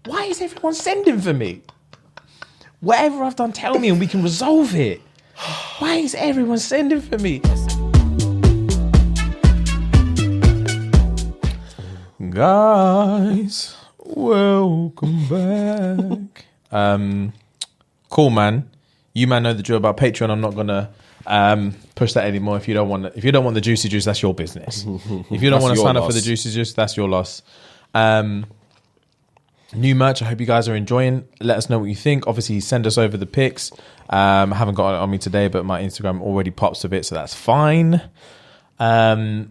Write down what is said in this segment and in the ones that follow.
Why is everyone sending for me? Whatever I've done, tell me and we can resolve it. Why is everyone sending for me? Guys, welcome back. Cool, man. You man know the drill about Patreon. I'm not gonna push that anymore. If you don't want the juicy juice, that's your business. If you don't want to sign up for the juicy juice, that's your loss. New merch. I hope you guys are enjoying. Let us know what you think. Obviously, send us over the pics. I haven't got it on me today, but my Instagram already pops a bit, so that's fine. And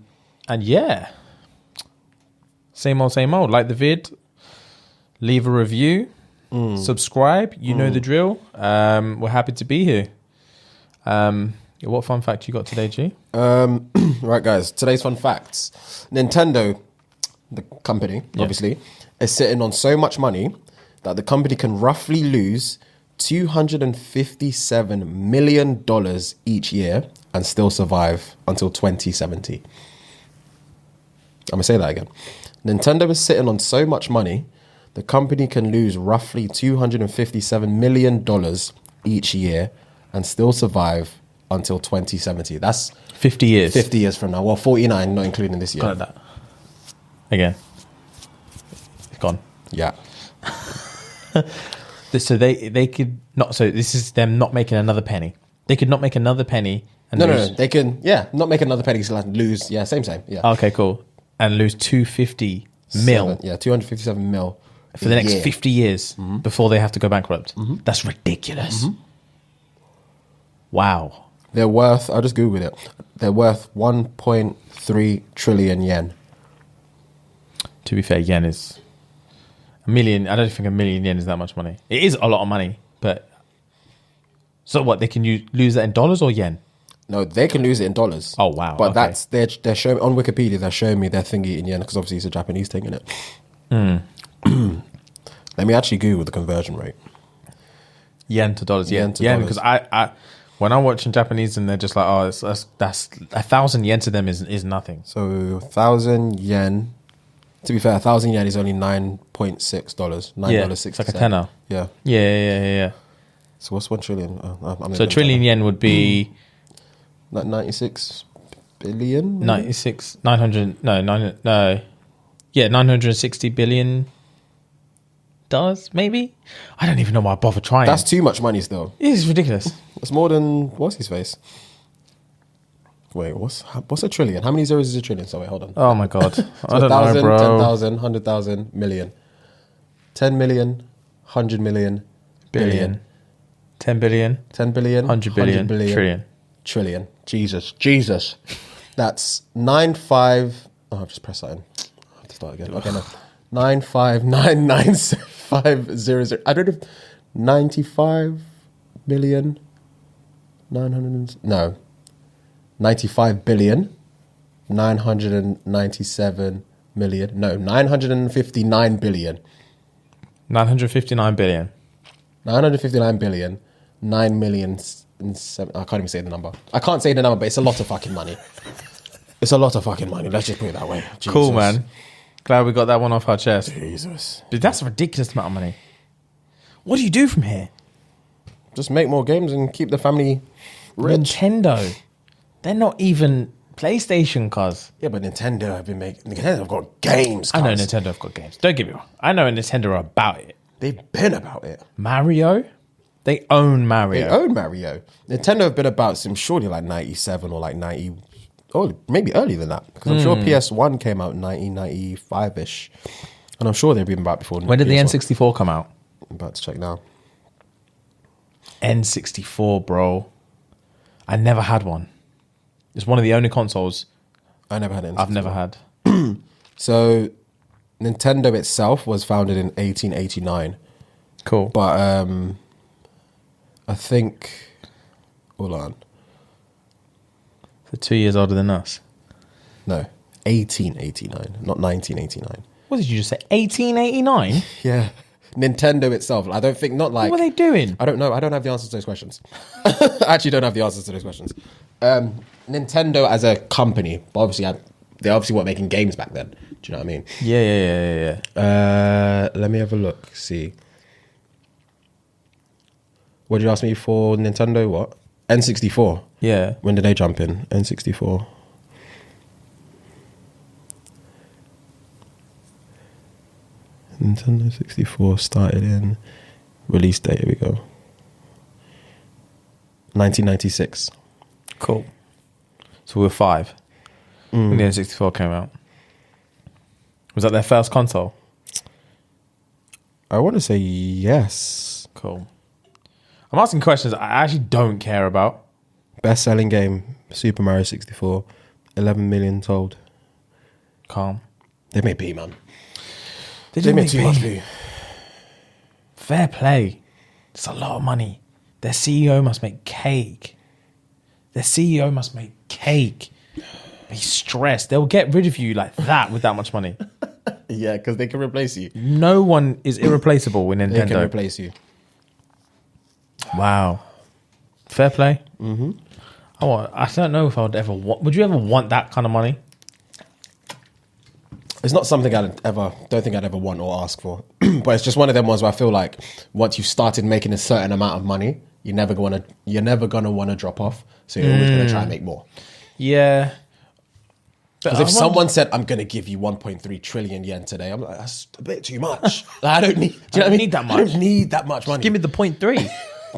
yeah, same old. Like the vid, leave a review, subscribe. You know the drill. We're happy to be here. What fun fact you got today, G? Right, guys. Today's fun facts. Nintendo, the company, obviously, is sitting on so much money that the company can roughly lose $257 million each year and still survive until 2070. I'm going to say that again. Nintendo is sitting on so much money, the company can lose roughly $257 million each year and still survive until 2070. That's 50 years. 50 years from now. Well, 49, not including this year. Got that. Again. It's gone. Yeah. So they could not. So this is them not making another penny. They could not make another penny. And No. They can, not make another penny. So lose. Yeah, same. Yeah. Okay, cool. And lose 250 mil. Yeah, 257 mil for the next 50 years before they have to go bankrupt. That's ridiculous. Wow. They're worth, I'll just Google it. They're worth 1.3 trillion yen. To be fair, yen is a million. I don't think a million yen is that much money. It is a lot of money, but so what? They can lose that in dollars or yen? No, they can lose it in dollars. Oh wow! But that's they're showing on Wikipedia. They're showing me their thingy in yen because obviously it's a Japanese thing in it. Let me actually Google the conversion rate. Yen to dollars. Yen because I when I'm watching Japanese and they're just like, oh, that's 1,000 yen to them is nothing. So 1,000 yen. To be fair, 1,000 yen is only $9.6. $9.60. It's like a tenner. Yeah. Yeah. So what's 1 trillion? So a trillion yen would be 96 billion. 960 billion dollars, maybe. I don't even know why I bother trying. That's too much money still. It is ridiculous. It's more than what's his face. Wait, what's a trillion? How many zeros is a trillion? So wait, hold on. Oh my god, So I don't know, bro. 10,000, 100,000, million, 10 million, 100 million, billion, 10 billion, 10 billion, 100 billion, trillion. Jesus. That's 95. Oh, I've just pressed that in. I have to start again. Okay, no. 9599750. I don't know. 95 million. 95 billion. 997 million. No, 959 billion. 959 billion. 959 billion. 9 million. I can't even say the number. I can't say the number, but it's a lot of fucking money. It's a lot of fucking money. Let's just put it that way. Jesus. Cool, man. Glad we got that one off our chest. Jesus. Dude, that's a ridiculous amount of money. What do you do from here? Just make more games and keep the family rich. Nintendo. They're not even PlayStation, cuz. Yeah, but Nintendo have got games, cuz. I know Nintendo have got games. Don't get me wrong. I know Nintendo are about it. They've been about it. Mario? They own Mario. Nintendo have been about since surely like 97 or like 90. Oh, maybe earlier than that. Because I'm sure PS1 came out in 1995-ish. And I'm sure they've been about before. When did the N64 come out? I'm about to check now. N64, bro. I never had one. It's one of the only consoles I never had an N64. I've never had. So, Nintendo itself was founded in 1889. Cool. But I think... Hold on. So 2 years older than us. No, 1889, not 1989. What did you just say? 1889? Yeah. Nintendo itself. I don't think, not like... What were they doing? I don't know. I don't have the answers to those questions. I actually don't have the answers to those questions. Nintendo as a company, but obviously they obviously weren't making games back then. Do you know what I mean? Yeah. Let me have a look. See. What did you ask me for Nintendo? What? N64. Yeah. When did they jump in? N64. Nintendo 64 started in release date. Here we go. 1996. Cool. So we were 5 when the N64 came out. Was that their first console? I want to say yes. Cool. I'm asking questions I actually don't care about. Best selling game, Super Mario 64. 11 million sold. Calm. They made B, man. They made too much B. Fair play. It's a lot of money. Their CEO must make cake. He's stressed. They'll get rid of you like that with that much money. Yeah, because they can replace you. No one is irreplaceable in Nintendo. They can replace you. Wow. Fair play. Mm-hmm. I don't know if I would ever want... Would you ever want that kind of money? It's not something don't think I'd ever want or ask for. But it's just one of them ones where I feel like once you've started making a certain amount of money, you're never gonna want to drop off. So you're always gonna try and make more. Yeah. Because if someone said, I'm going to give you 1.3 trillion yen today, I'm like, that's a bit too much. I don't need, do you know what I mean? Need that much. I don't need that much money. Give me the 0.3. Do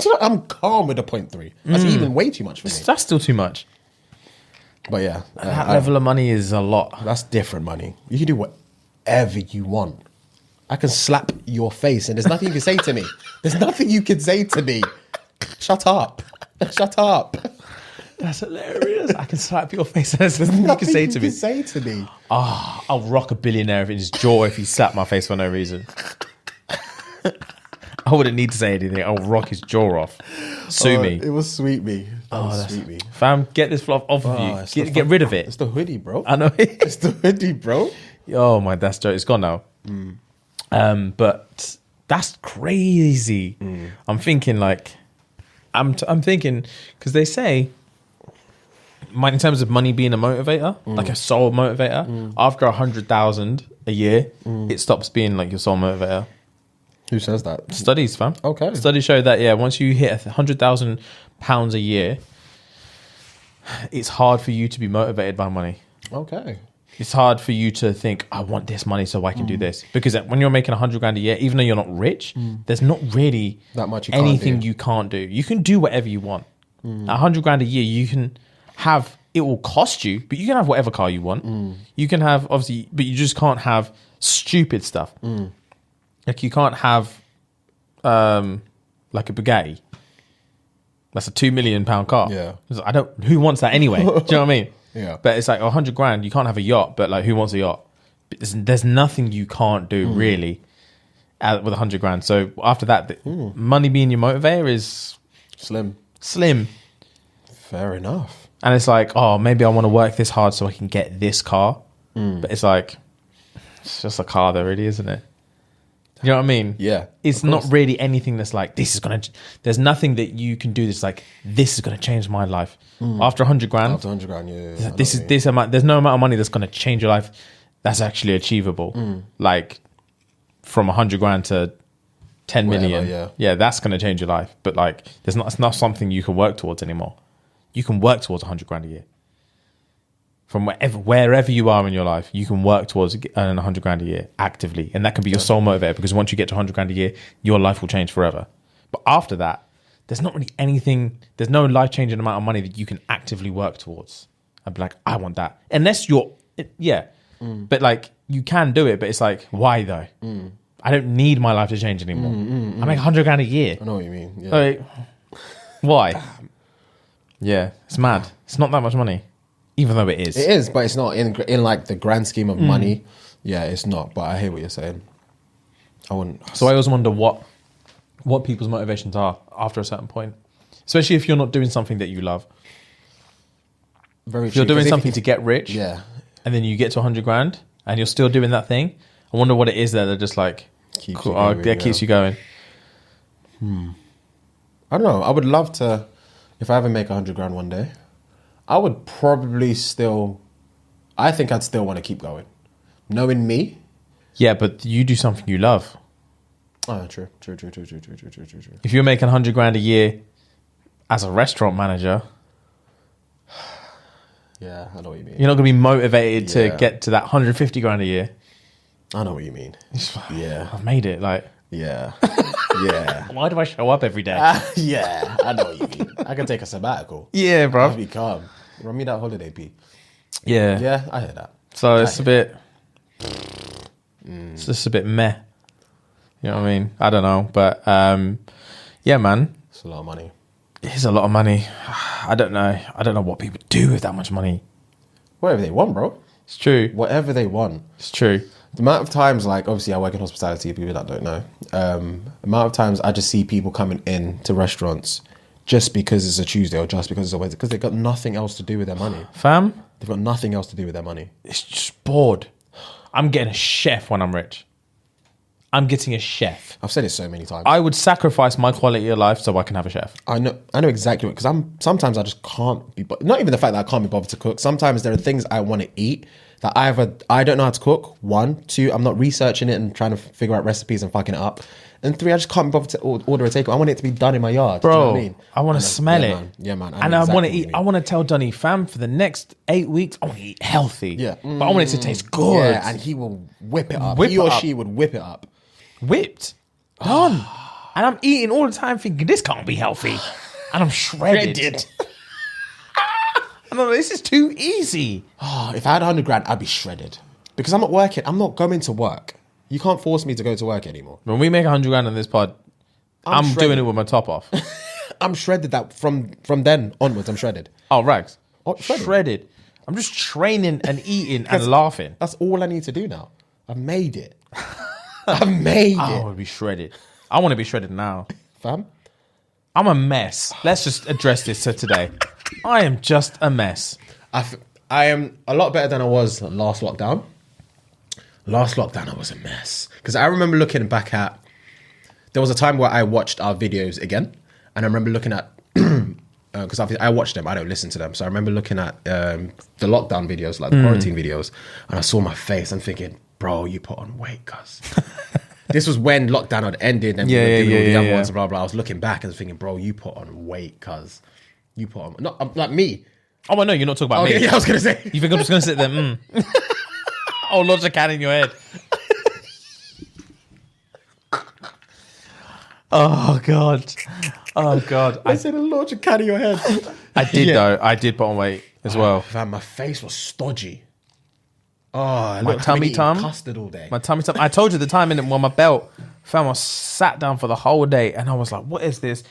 you know, I'm calm with the 0.3. That's even way too much for me. That's still too much. But yeah. That level of money is a lot. That's different money. You can do whatever you want. I can slap your face and there's nothing you can say to me. There's nothing you can say to me. Shut up. Shut up. That's hilarious. I can slap your face and there's nothing you can say to me. Oh, I'll rock a billionaire in his jaw if he slapped my face for no reason. I wouldn't need to say anything. I'll rock his jaw off. Sue me. It was sweet me. Sweet me. Fam, get this fluff off of you. Get rid of it. It's the hoodie, bro. I know. It's the hoodie, bro. Oh my, that's joke. It's gone now. But that's crazy. I'm thinking like, I'm thinking because they say, in terms of money being a motivator, like a sole motivator, after 100,000 a year, it stops being like your sole motivator. Who says that? Studies, fam. Okay. Studies show that, once you hit £100,000 a year, it's hard for you to be motivated by money. Okay. It's hard for you to think, I want this money so I can do this. Because when you're making 100 grand a year, even though you're not rich, there's not really that much anything you can't do. You can do whatever you want. 100 grand a year, you can have, it will cost you, but you can have whatever car you want. You can have, obviously, but you just can't have stupid stuff. Like you can't have like a Bugatti. That's a £2 million car. Yeah. Who wants that anyway? Do you know what I mean? Yeah. But it's like 100 grand, you can't have a yacht, but like who wants a yacht? But there's nothing you can't do really with 100 grand. So after that, money being your motivator is slim. Fair enough. And it's like, oh, maybe I want to work this hard so I can get this car. But it's like, it's just a car though, really, isn't it? You know what I mean? Yeah. It's not really anything that's like, there's nothing that you can do that's like, this is going to change my life. After 100 grand. After 100 grand, yeah. This amount, there's no amount of money that's going to change your life that's actually achievable. Like from 100 grand to 10 million. Yeah, that's going to change your life. But like, it's not something you can work towards anymore. You can work towards 100 grand a year. From wherever you are in your life, you can work towards earning 100 grand a year actively. And that can be your sole motivator because once you get to 100 grand a year, your life will change forever. But after that, there's not really anything, there's no life-changing amount of money that you can actively work towards. I'd be like, I want that. Unless but like you can do it, but it's like, why though? I don't need my life to change anymore. I make 100 grand a year. I know what you mean. Yeah. Like, why? Yeah, it's mad. It's not that much money. Even though it is. It is, but it's not in like the grand scheme of money. Yeah, it's not. But I hear what you're saying. I wouldn't. So I always wonder what people's motivations are after a certain point. Especially if you're not doing something that you love. Very if true. You're doing something to get rich. Yeah. And then you get to 100 grand and you're still doing that thing. I wonder what it is that they're just like, keeps you going. I don't know. I would love to, if I ever make 100 grand one day, I would probably still I think I'd still want to keep going. Knowing me. Yeah, but you do something you love. Oh, true. If you're making 100 grand a year as a restaurant manager, yeah, I know what you mean. you're not going to be motivated to get to that 150 grand a year. I know what you mean. Yeah. I've made it. Like, yeah. Yeah. why do I show up every day? Yeah, I know what you mean. I can take a sabbatical. Yeah, bro. I'll be calm. Run me that holiday, P. Yeah. Yeah, I hear that. So it's a bit... It's just a bit meh. You know what I mean? I don't know. But, yeah, man. It's a lot of money. It is a lot of money. I don't know. I don't know what people do with that much money. Whatever they want, bro. It's true. Whatever they want. It's true. The amount of times, like, obviously I work in hospitality, people that don't know. The amount of times I just see people coming in to restaurants just because it's a Tuesday or just because it's a Wednesday, because they've got nothing else to do with their money. Fam? They've got nothing else to do with their money. It's just bored. I'm getting a chef when I'm rich. I'm getting a chef. I've said it so many times. I would sacrifice my quality of life so I can have a chef. I know exactly what, because sometimes I just can't be, not even the fact that I can't be bothered to cook. Sometimes there are things I want to eat that either I don't know how to cook. 1, 2, I'm not researching it and trying to figure out recipes and fucking it up. And 3, I just can't be bothered to order a takeaway. I want it to be done in my yard. Bro, do you know what I mean? I want to smell it. Man. Yeah, man. And I want to eat. I want to tell Dunny, fam, for the next 8 weeks, I want to eat healthy. Yeah. But I want it to taste good. Yeah, and he will whip it up. He or she would whip it up. Whipped. Done. And I'm eating all the time thinking, this can't be healthy. And I'm shredded. I'm like, this is too easy. Oh, if I had 100 grand, I'd be shredded. Because I'm not working. I'm not going to work. You can't force me to go to work anymore. When we make 100 grand on this pod, I'm doing it with my top off. I'm shredded. That from then onwards, I'm shredded. Oh, rags. Oh, shredded. I'm just training and eating and laughing. That's all I need to do now. I've made it. I've made it. I want to be shredded. I want to be shredded now. Fam? I'm a mess. Let's just address this to today. I am just a mess. I am a lot better than I was last lockdown. Last lockdown, I was a mess. Because I remember looking back at... There was a time where I watched our videos again. And I remember looking at... Because I watched them, I don't listen to them. So I remember looking at the lockdown videos, like the quarantine videos. And I saw my face. I'm thinking, bro, you put on weight, cuz. This was when lockdown had ended and we were doing all the other ones, blah, blah. I was looking back and thinking, bro, you put on weight, cuz. You put on... Not like me. Oh, I know, you're not talking about me. Yeah, I was going to say. You think I'm just going to sit there, Oh, lots of cat in your head. Oh, God. Oh, God. I said a launch a cat in your head. I did, though. I did put on weight as well. Fam, my face was stodgy. Oh, my tummy time. Custard all day. My tummy time. I told you the time in it when my belt, fam, I sat down for the whole day and I was like, what is this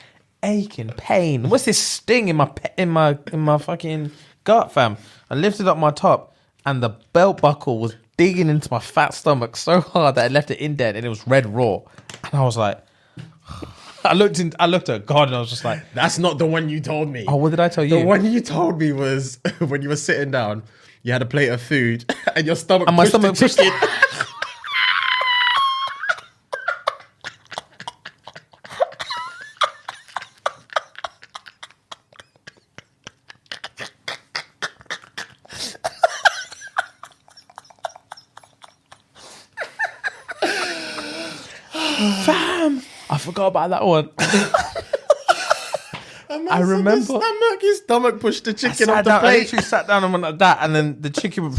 aching pain? What's this sting in my fucking gut, fam? I lifted up my top and the belt buckle was digging into my fat stomach so hard that I left it indent and it was red raw. And I was like, I looked at God and I was just like, that's not the one you told me. Oh, what did I tell you? The one you told me was when you were sitting down, you had a plate of food and your stomach and my stomach pushed it. Fam, I forgot about that one. I remember his stomach pushed the chicken off the plate. I literally sat down and went like that, and then the chicken.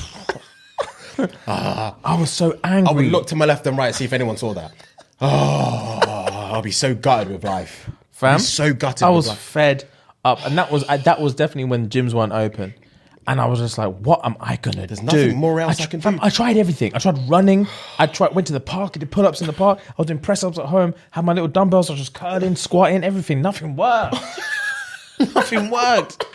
I was so angry. I would look to my left and right, see if anyone saw that. Oh, I'll be so gutted with life. Fam, so gutted. I was fed up, and that was definitely when gyms weren't open, and I was just like, "What am I gonna do? There's nothing more else I can do." I tried everything. I tried running. Went to the park. I did pull-ups in the park. I was doing press-ups at home. Had my little dumbbells. I was just curling, squatting, everything. Nothing worked. Nothing worked.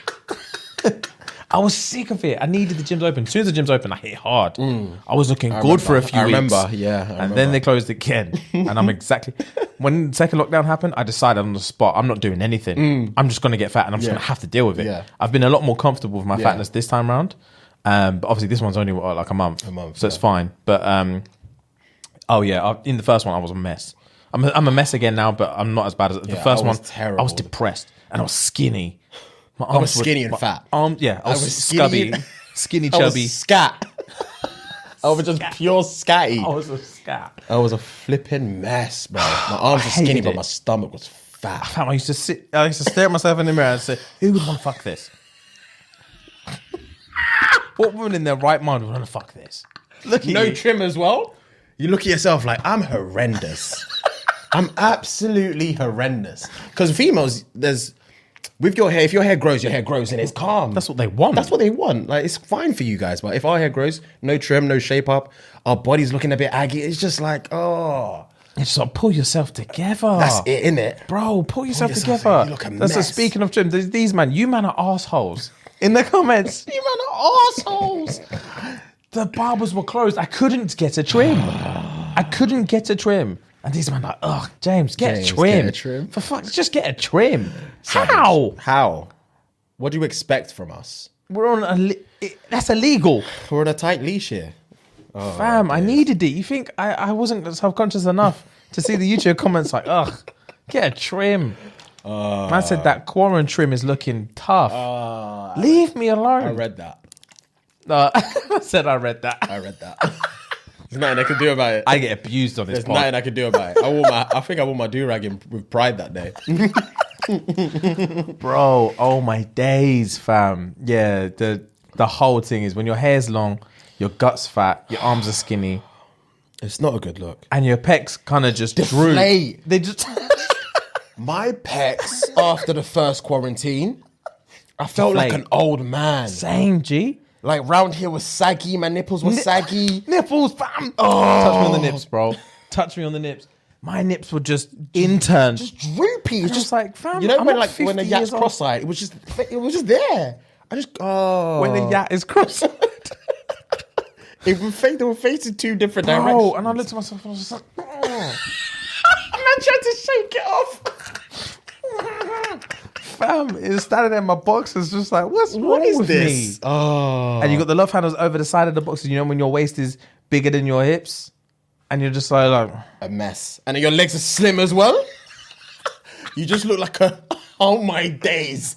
I was sick of it. I needed the gyms open. As soon as the gyms open, I hit hard. I was looking good for a few weeks. And then they closed again. And I'm exactly... When the second lockdown happened, I decided on the spot, I'm not doing anything. I'm just going to get fat and I'm just going to have to deal with it. Yeah. I've been a lot more comfortable with my fatness this time around. But obviously this one's only like a month. So it's fine. But in the first one, I was a mess. I'm a mess again now, but I'm not as bad as the first one. Terrible. I was depressed and I was skinny. I was skinny and fat. I was scubby. Skinny, I was chubby. scat. I was just pure scatty. I was a scat. I was a flipping mess, bro. My arms were skinny, hated but it. my stomach was fat. Fam, I used to stare at myself in the mirror and say, who would want to fuck this? What woman in their right mind would want to fuck this? Look at No you. trim as well. You look at yourself like, I'm horrendous. I'm absolutely horrendous. Because females, with your hair, if your hair grows and it's calm. That's what they want. That's what they want. Like, it's fine for you guys. But if our hair grows, no trim, no shape up, our body's looking a bit aggy, it's just like, oh. You just like, pull yourself together. That's it, innit? Bro, pull yourself yourself together. you look a That's mess. speaking of trim. These man, you man are assholes. In the comments, you man are assholes. The barbers were closed. I couldn't get a trim. And these men are like, oh, James, get a trim. For fuck, just get a trim. How? What do you expect from us? We're on that's illegal. We're on a tight leash here. Oh, Fam, I needed it. You think I wasn't self-conscious enough to see the YouTube comments like, ugh, get a trim. Man said that quarantine trim is looking tough. Leave me alone. I read that. I said I read that. There's nothing I can do about it. I get abused on this There's pod. nothing I can do about it. I think I wore my do-rag with pride that day. Bro, oh my days, fam. Yeah, the whole thing is when your hair's long, your gut's fat, your arms are skinny, It's not a good look. and your pecs kind of just droop. Deflate. They just My pecs after the first quarantine, I felt like an old man. same, G. Like round here was saggy, my nipples were saggy. Nipples, fam. Touch me on the nips, bro. Touch me on the nips. My nips were just interned. Just droopy. It's just like, fam, you know I'm when not like when the 50 yak's years old. cross-eyed, it was just there. I just when the yak is cross. they were facing two different Bro, directions. and I looked at myself and I was just like, oh. And I tried to shake it off. Fam, it's standing there in my boxers just like, what's What wrong is with this? me? Oh, And you got the love handles over the side of the boxes, you know, when your waist is bigger than your hips. And you're just like a mess. And your legs are slim as well. You just look like oh my days.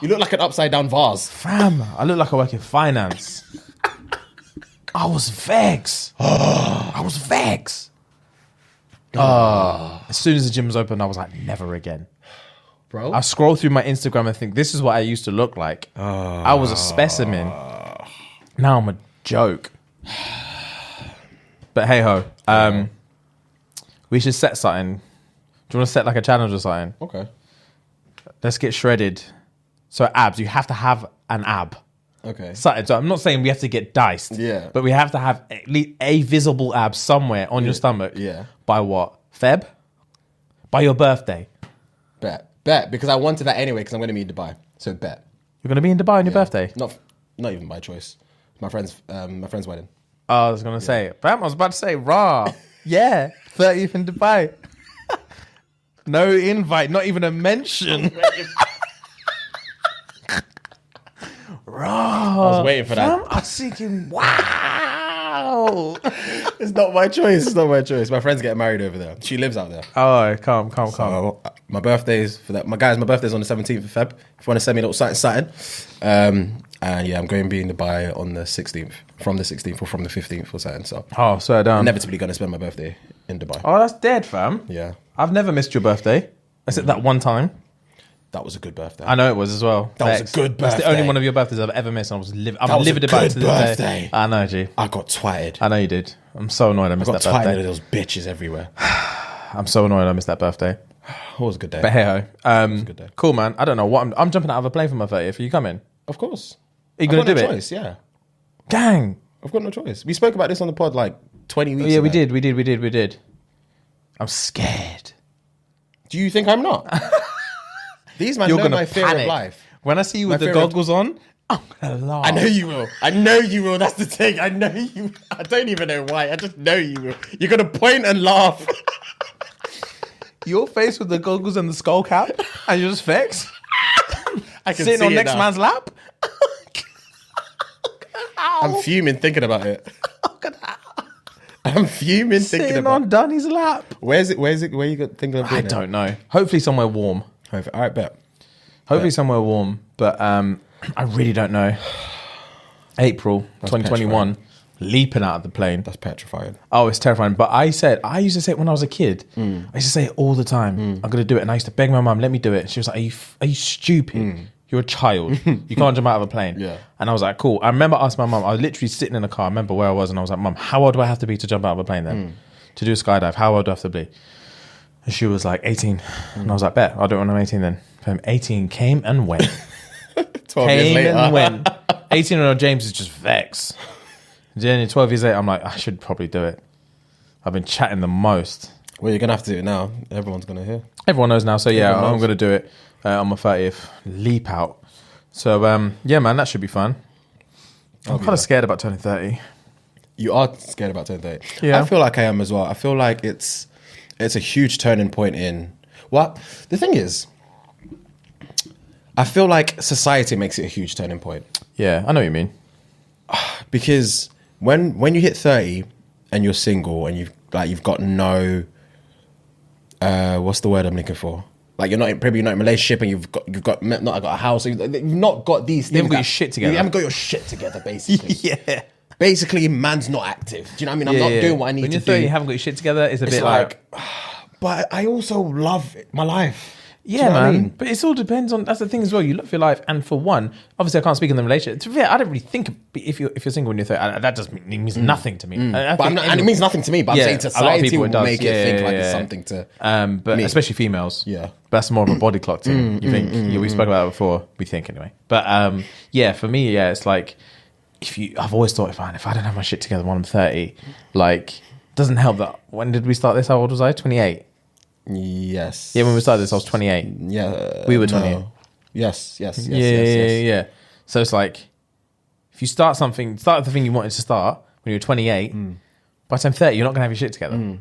You look like an upside down vase. fam, I look like I work in finance. I was vexed. As soon as the gym was open, I was like, never again. Bro. I scroll through my Instagram and think, this is what I used to look like. I was a specimen. Now I'm a joke. But hey ho, we should set something. Do you want to set like a challenge or something? Okay. Let's get shredded. So abs, you have to have an ab. Okay. Something. So I'm not saying we have to get diced. Yeah. But we have to have at least a visible ab somewhere on your stomach. Yeah. By what? Feb? By your birthday. Bet. Because I wanted that anyway because I'm going to be in Dubai. So bet. You're going to be in Dubai on your birthday? Not even by choice. My friend's wedding. I was going to say, fam, I was about to say, raw. Yeah. 30th in Dubai. No invite, not even a mention. Raw. I was waiting for that. Fam, I was thinking, wow. It's not my choice. My friend's getting married over there. She lives out there. Oh, calm. My birthday's for that. My birthday's on the 17th of Feb. If you want to send me a little something. And yeah, I'm going to be in Dubai on the 16th, from the 16th or from the 15th or something. So Oh, swear down. inevitably going to spend my birthday in Dubai. Oh, that's dead, fam. Yeah, I've never missed your birthday. Except that one time. that was a good birthday. I know it was as well. That was a good That's the birthday. only one of your birthdays I've ever missed. And I'm That was a livid about it good to this day. birthday. I know, G. I got twatted. I know you did. I'm so annoyed I missed Got that twatted birthday. with those bitches everywhere. I'm so annoyed I missed that birthday. It was a good day. But hey ho. good day. Cool, man. I don't know what I'm jumping out of a plane for my 30th. Are you coming? Of course. Are you I've going to got do no it? choice, yeah. Gang. I've got no choice. We spoke about this on the pod like 20 weeks Yeah, ago. we did. I'm scared. Do you think I'm not? These man You're know going my to fear panic. of life. When I see you with My the favourite- goggles on, I'm going to laugh. I know you will. That's the thing. I know you. I don't even know why. I just know you will. You're going to point and laugh. Your face with the goggles and the skull cap, and you're just vexed. I can Sitting see on it next now. man's lap. I'm fuming thinking about it. I'm fuming thinking Sitting about on it. Dunny's lap. Where you got thinking of I doing it? don't know. Hopefully somewhere warm. All right, bet. Hopefully somewhere warm. But I really don't know. April 2021, leaping out of the plane. That's petrifying. Oh, it's terrifying. But I used to say it when I was a kid. I used to say it all the time. I'm going to do it. And I used to beg my mum, let me do it. She was like, are you stupid? You're a child. You can't jump out of a plane. Yeah. And I was like, cool. I remember asking my mum, I was literally sitting in the car. I remember where I was and I was like, Mum, how old do I have to be to jump out of a plane then? To do a skydive, how old do I have to be? And she was like, 18. And I was like, bet, I'll do it when I'm 18 then. 18 came and went. 12 years later. And went. 18-year-old James is just vexed. Then 12 years later, I'm like, I should probably do it. I've been chatting the most. Well, you're going to have to do it now. Everyone's going to hear. Everyone knows now. So yeah, I'm going to do it on my 30th. Leap out. So yeah, man, that should be fun. I'm kind of scared about turning 30. You are scared about turning 30. Yeah. I feel like I am as well. I feel like it's a huge turning point in... What? The thing is, I feel like society makes it a huge turning point. Yeah, I know what you mean. Because when you hit 30 and you're single and you've got no... what's the word I'm looking for? Like you're not in a relationship and you've got not got a house. You've not got these things. You haven't got your shit together. You haven't got your shit together, basically. Yeah. Basically, man's not active. Do you know what I mean? I'm not doing what I need to do. When you're 30, you haven't got your shit together, it's a bit like... But I also love my life. Yeah, man. I mean? But it all depends on... That's the thing as well. You look for your life. And for one, obviously I can't speak in the relationship. To be fair, I don't really think... If you're single when you're 30, that just means nothing to me. And it means nothing to me. But I'm saying society will make it think like it's something to... But me. Especially females. Yeah. That's more of a body clock thing. You think... we spoke about that before. We think anyway. But yeah, for me, yeah, it's like... I've always thought, if I don't have my shit together when I'm 30, like, doesn't help that. When did we start this? How old was I? 28. Yes. Yeah, when we started this, I was 28. Yeah. We were 28. No. Yes. Yeah. So it's like, if you start the thing you wanted to start when you're 28, by the time 30, you're not going to have your shit together.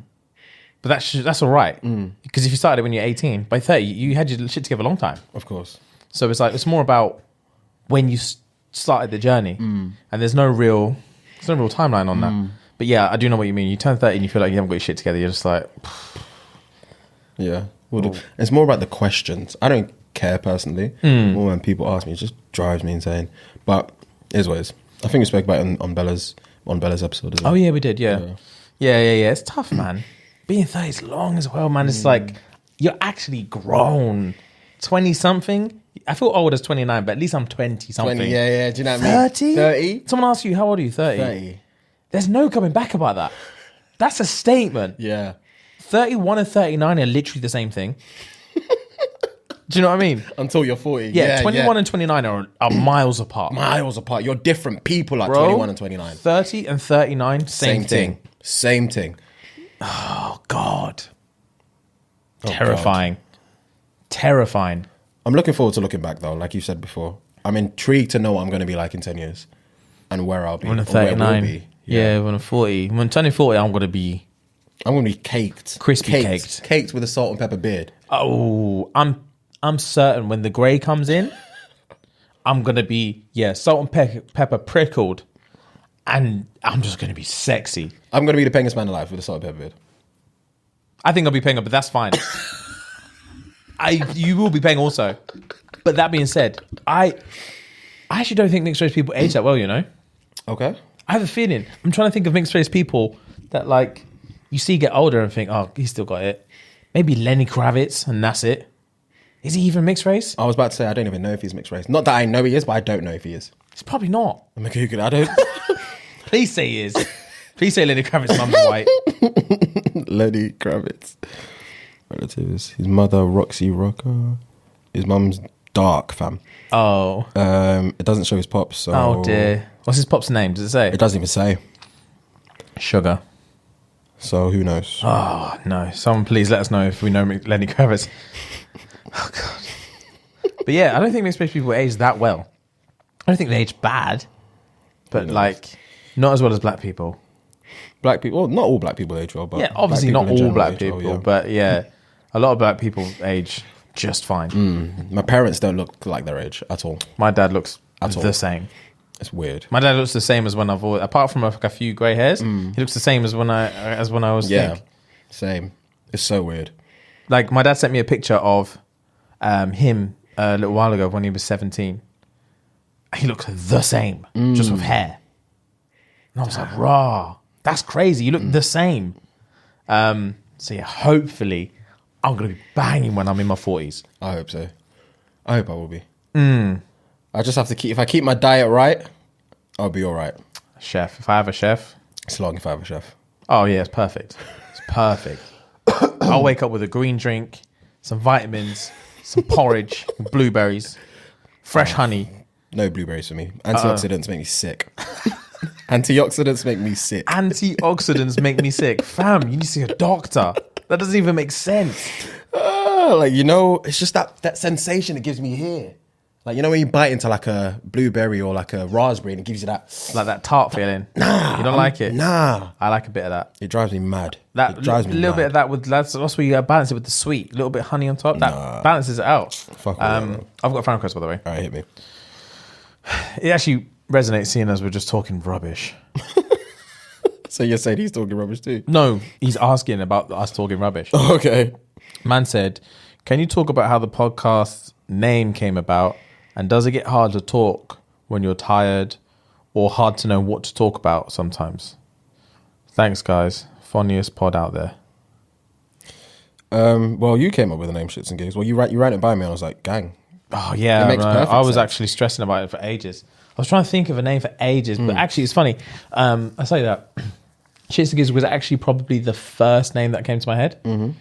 But that's all right. Because if you started when you're 18, by 30, you had your shit together a long time. Of course. So it's like, it's more about when you started the journey, and there's no real timeline on that. But yeah, I do know what you mean. You turn 30 and you feel like you haven't got your shit together. You're just like, yeah. Well, it's more about the questions. I don't care personally. More when people ask me, it just drives me insane. But it is what it is. I think we spoke about it on Bella's episode as well. Oh yeah, we did. Yeah. It's tough, man. Being 30 is long as well, man. It's like you're actually grown. 20 something. I feel old as 29, but at least I'm 20 something. 20, yeah. Do you know what I mean? 30? 30? Someone asks you, how old are you? 30? 30. There's no coming back about that. That's a statement. Yeah. 31 and 39 are literally the same thing. Do you know what I mean? Until you're 40. Yeah, 21 and 29 are miles apart. Miles apart. You're different people at 21 and 29. 30 and 39, same thing. Same thing. Oh, God. Terrifying. Terrifying. I'm looking forward to looking back, though. Like you said before, I'm intrigued to know what I'm going to be like in 10 years and where I'll be. When I'm 39. Where we'll be. Yeah, when I'm 40. When I'm turning 40, I'm going to be caked. Crispy caked. Caked with a salt and pepper beard. Oh, I'm certain when the grey comes in, I'm going to be, salt and pepper prickled. And I'm just going to be sexy. I'm going to be the pengest man alive with a salt and pepper beard. I think I'll be paying, but that's fine. You will be paying also. But that being said, I actually don't think mixed race people age that well, you know? Okay. I have a feeling. I'm trying to think of mixed race people that, like, you see get older and think, oh, he's still got it. Maybe Lenny Kravitz, and that's it. Is he even mixed race? I was about to say, I don't even know if he's mixed race. Not that I know he is, but I don't know if he is. He's probably not. I'm a Google. I don't. Please say he is. Please say Lenny Kravitz's mum's white. Lenny Kravitz. Relatives. His mother, Roxy Rocker. His mum's dark, fam. Oh. It doesn't show his pops. So oh, dear. What's his pop's name? Does it say? It doesn't even say. Sugar. So who knows? Oh, no. Someone please let us know if we know Lenny Kravitz. Oh, God. But yeah, I don't think mixed race people age that well. I don't think they age bad. But, like, not as well as black people. Black people, well, not all black people age well, but yeah, obviously not all black people, but yeah, a lot of black people age just fine. My parents don't look like their age at all. My dad looks the same. It's weird. My dad looks the same as when apart from like a few grey hairs, he looks the same as when I was. Yeah, same. It's so weird. Like my dad sent me a picture of him a little while ago when he was 17, He looks the same, just with hair. And I was like, raw. That's crazy. You look the same. So yeah, hopefully I'm going to be banging when I'm in my 40s. I hope so. I hope I will be. I just have to if I keep my diet right, I'll be all right. Chef. If I have a chef. It's long if I have a chef. Oh yeah, it's perfect. It's perfect. I'll wake up with a green drink, some vitamins, some porridge, blueberries, fresh honey. No blueberries for me. Antioxidants make me sick. Antioxidants make me sick. Antioxidants make me sick. Fam, you need to see a doctor. That doesn't even make sense. It's just that sensation it gives me here. Like, you know when you bite into like a blueberry or like a raspberry and it gives you that... Like that tart feeling. Nah. You don't like it? Nah. I like a bit of that. It drives me mad. It drives me mad. A little bit of that with... That's where you balance it with the sweet. A little bit of honey on top. That balances it out. Fuck I've got a friend request, by the way. All right, hit me. It actually resonates seeing as we're just talking rubbish. So you're saying he's talking rubbish too? No, he's asking about us talking rubbish. Okay. Man said, can you talk about how the podcast name came about? And does it get hard to talk when you're tired or hard to know what to talk about sometimes? Thanks, guys. Funniest pod out there. Well, you came up with the name ShxtsnGigs. Well, you ran it by me and I was like, gang. Oh, yeah. It makes perfect I was sense. actually stressing about it for ages. I was trying to think of a name for ages, but actually it's funny. I say that. ShxtsnGigs was actually probably the first name that came to my head. Mm-hmm.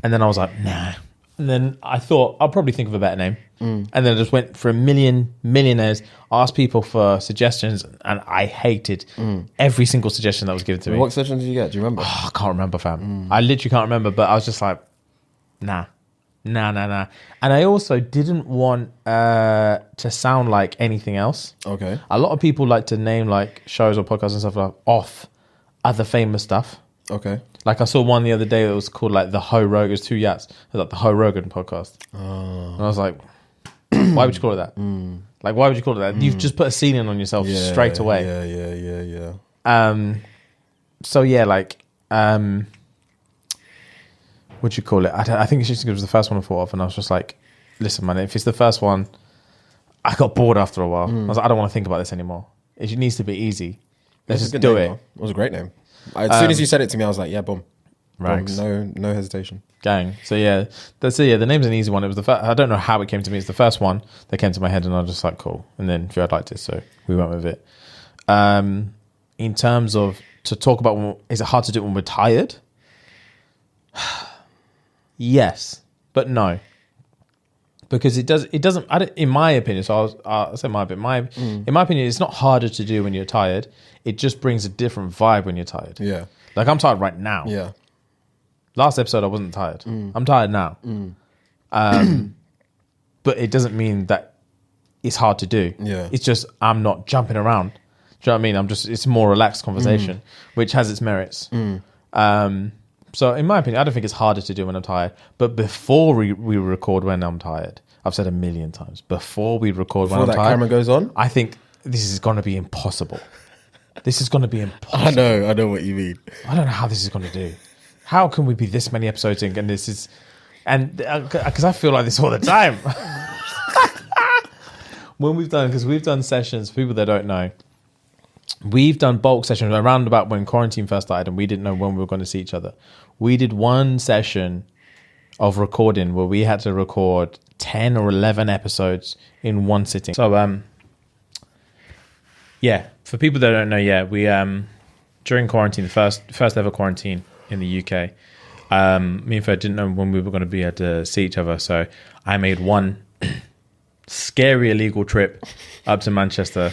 And then I was like, nah. And then I thought, I'll probably think of a better name. And then I just went for a millionaires, asked people for suggestions, and I hated every single suggestion that was given to me. What suggestions did you get? Do you remember? Oh, I can't remember, fam. I literally can't remember, but I was just like, nah. And I also didn't want to sound like anything else. Okay. A lot of people like to name like shows or podcasts and stuff like off other famous stuff. Okay. Like I saw one the other day that was called like the Ho Rogan. It was two yachts. It was like the Ho Rogan podcast. And I was like, why would you call it that? Like, why would you call it that? You've just put a ceiling on yourself straight away. Yeah. So yeah, like, what'd you call it? I think it was the first one I thought of, and I was just like, listen, man, if it's the first one, I got bored after a while. I was like, I don't want to think about this anymore. It needs to be easy. Let's just do it. It was a great name. As soon as you said it to me, I was like, yeah, boom. Rags. No hesitation. Gang. So yeah, the name's an easy one. It was the first, I don't know how it came to me. It's the first one that came to my head, and I was just like, cool. And then Fiad liked it, so we went with it. In terms of to talk about, is it hard to do it when we're tired? Yes, but no, because it doesn't. In my opinion, so I'll say my opinion. In my opinion, it's not harder to do when you're tired. It just brings a different vibe when you're tired. Yeah. Like I'm tired right now. Yeah. Last episode, I wasn't tired. I'm tired now. But it doesn't mean that it's hard to do. Yeah. It's just I'm not jumping around. Do you know what I mean? it's a more relaxed conversation, which has its merits. So in my opinion, I don't think it's harder to do when I'm tired. But before we record when I'm tired, I've said a million times, before we record when I'm tired, camera goes on, I think this is going to be impossible. This is going to be impossible. I know what you mean. I don't know how this is going to do. How can we be this many episodes in and this is... And because I feel like this all the time. Because we've done sessions, for people that don't know, we've done bulk sessions around about when quarantine first started and we didn't know when we were going to see each other. We did one session of recording where we had to record 10 or 11 episodes in one sitting. So, yeah, for people that don't know, we during quarantine, the first ever quarantine in the UK, me and Fred didn't know when we were going to be able to see each other. So I made one scary illegal trip up to Manchester,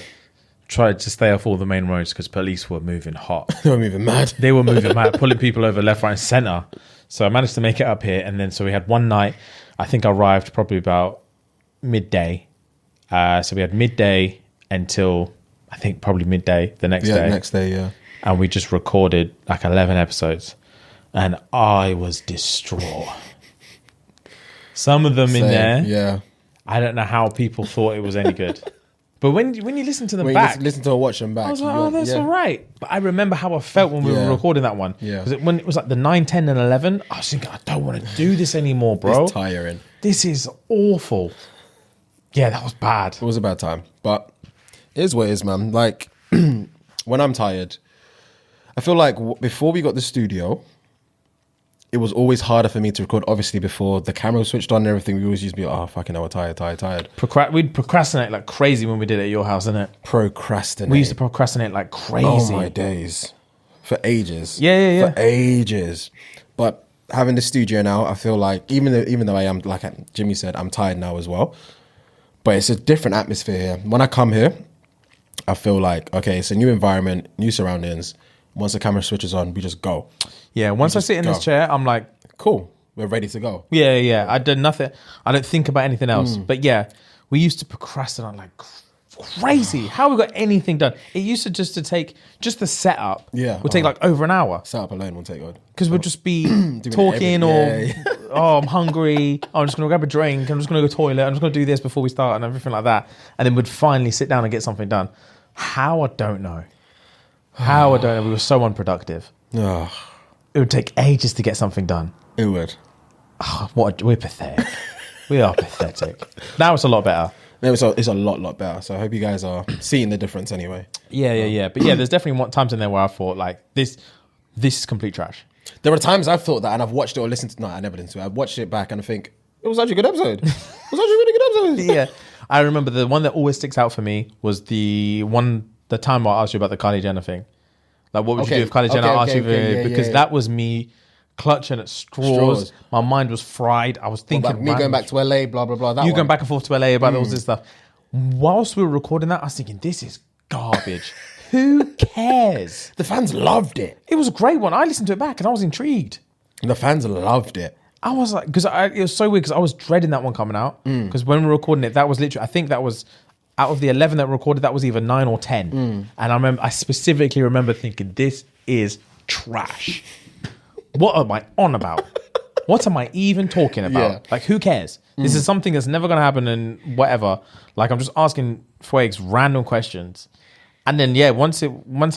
tried to stay off all the main roads because police were moving hot. They were moving mad. They were moving mad, pulling people over left, right, and centre. So I managed to make it up here, and then so we had one night. I think I arrived probably about midday. So we had midday until I think probably midday the next day. Yeah, next day, yeah. And we just recorded like 11 episodes, and I was distraught. Some of them in there, yeah. I don't know how people thought it was any good. But when you listen to them when back, you listen to or watch them back, I was like, that's all right. But I remember how I felt when we were recording that one. Yeah. Because when it was like the 9, 10, and 11, I was thinking, I don't want to do this anymore, bro. It's tiring. This is awful. Yeah, that was bad. It was a bad time. But It is what it is, man. Like, when I'm tired, I feel like before we got the studio, it was always harder for me to record. Obviously, before the camera was switched on and everything, we always used to be, oh, fucking hell, we're tired. We'd procrastinate like crazy when we did it at your house, innit? Procrastinate. We used to procrastinate like crazy. Oh, my days. For ages. Yeah. For ages. But having the studio now, I feel like, even though I am, like Jimmy said, I'm tired now as well. But it's a different atmosphere here. When I come here, I feel like, okay, it's a new environment, new surroundings. Once the camera switches on, we just go. Yeah, once I sit in this chair, I'm like, cool, we're ready to go. Yeah. I did nothing. I don't think about anything else. But yeah, we used to procrastinate like crazy. How we got anything done? It used to take just the setup. Yeah, would take like over an hour. Setup alone will take good. Because we'd just be talking oh, I'm hungry. Oh, I'm just gonna grab a drink. I'm just gonna go to the toilet. I'm just gonna do this before we start and everything like that. And then we'd finally sit down and get something done. How I don't know. We were so unproductive. Oh, It would take ages to get something done. it would. Oh, we're pathetic. We are pathetic. Now it's a lot better. No, it's a lot better. So I hope you guys are seeing the difference anyway. Yeah. But yeah, there's definitely times in there where I thought like this is complete trash. There are times I've thought that and I've watched it or listened to. No, I never listened to it. I've watched it back and I think it was actually a good episode. It was actually a really good episode. Yeah, I remember the one that always sticks out for me was the time I asked you about the Kylie Jenner thing. Like, what would you do if Kylie Jenner asked you? Because that was me clutching at straws. My mind was fried. I was thinking, me going back to LA, blah blah blah. Going back and forth to LA about all this stuff. Whilst we were recording that, I was thinking, this is garbage. Who cares? The fans loved it. It was a great one. I listened to it back and I was intrigued. The fans loved it. I was like, because it was so weird because I was dreading that one coming out. Because when we were recording it, that was literally, I think that was out of the 11 that were recorded, that was either 9 or 10. And I specifically remember thinking, this is trash. What am I on about? What am I even talking about? Yeah. Like, who cares? This is something that's never going to happen and whatever. Like, I'm just asking Thicc random questions. And then, yeah, once I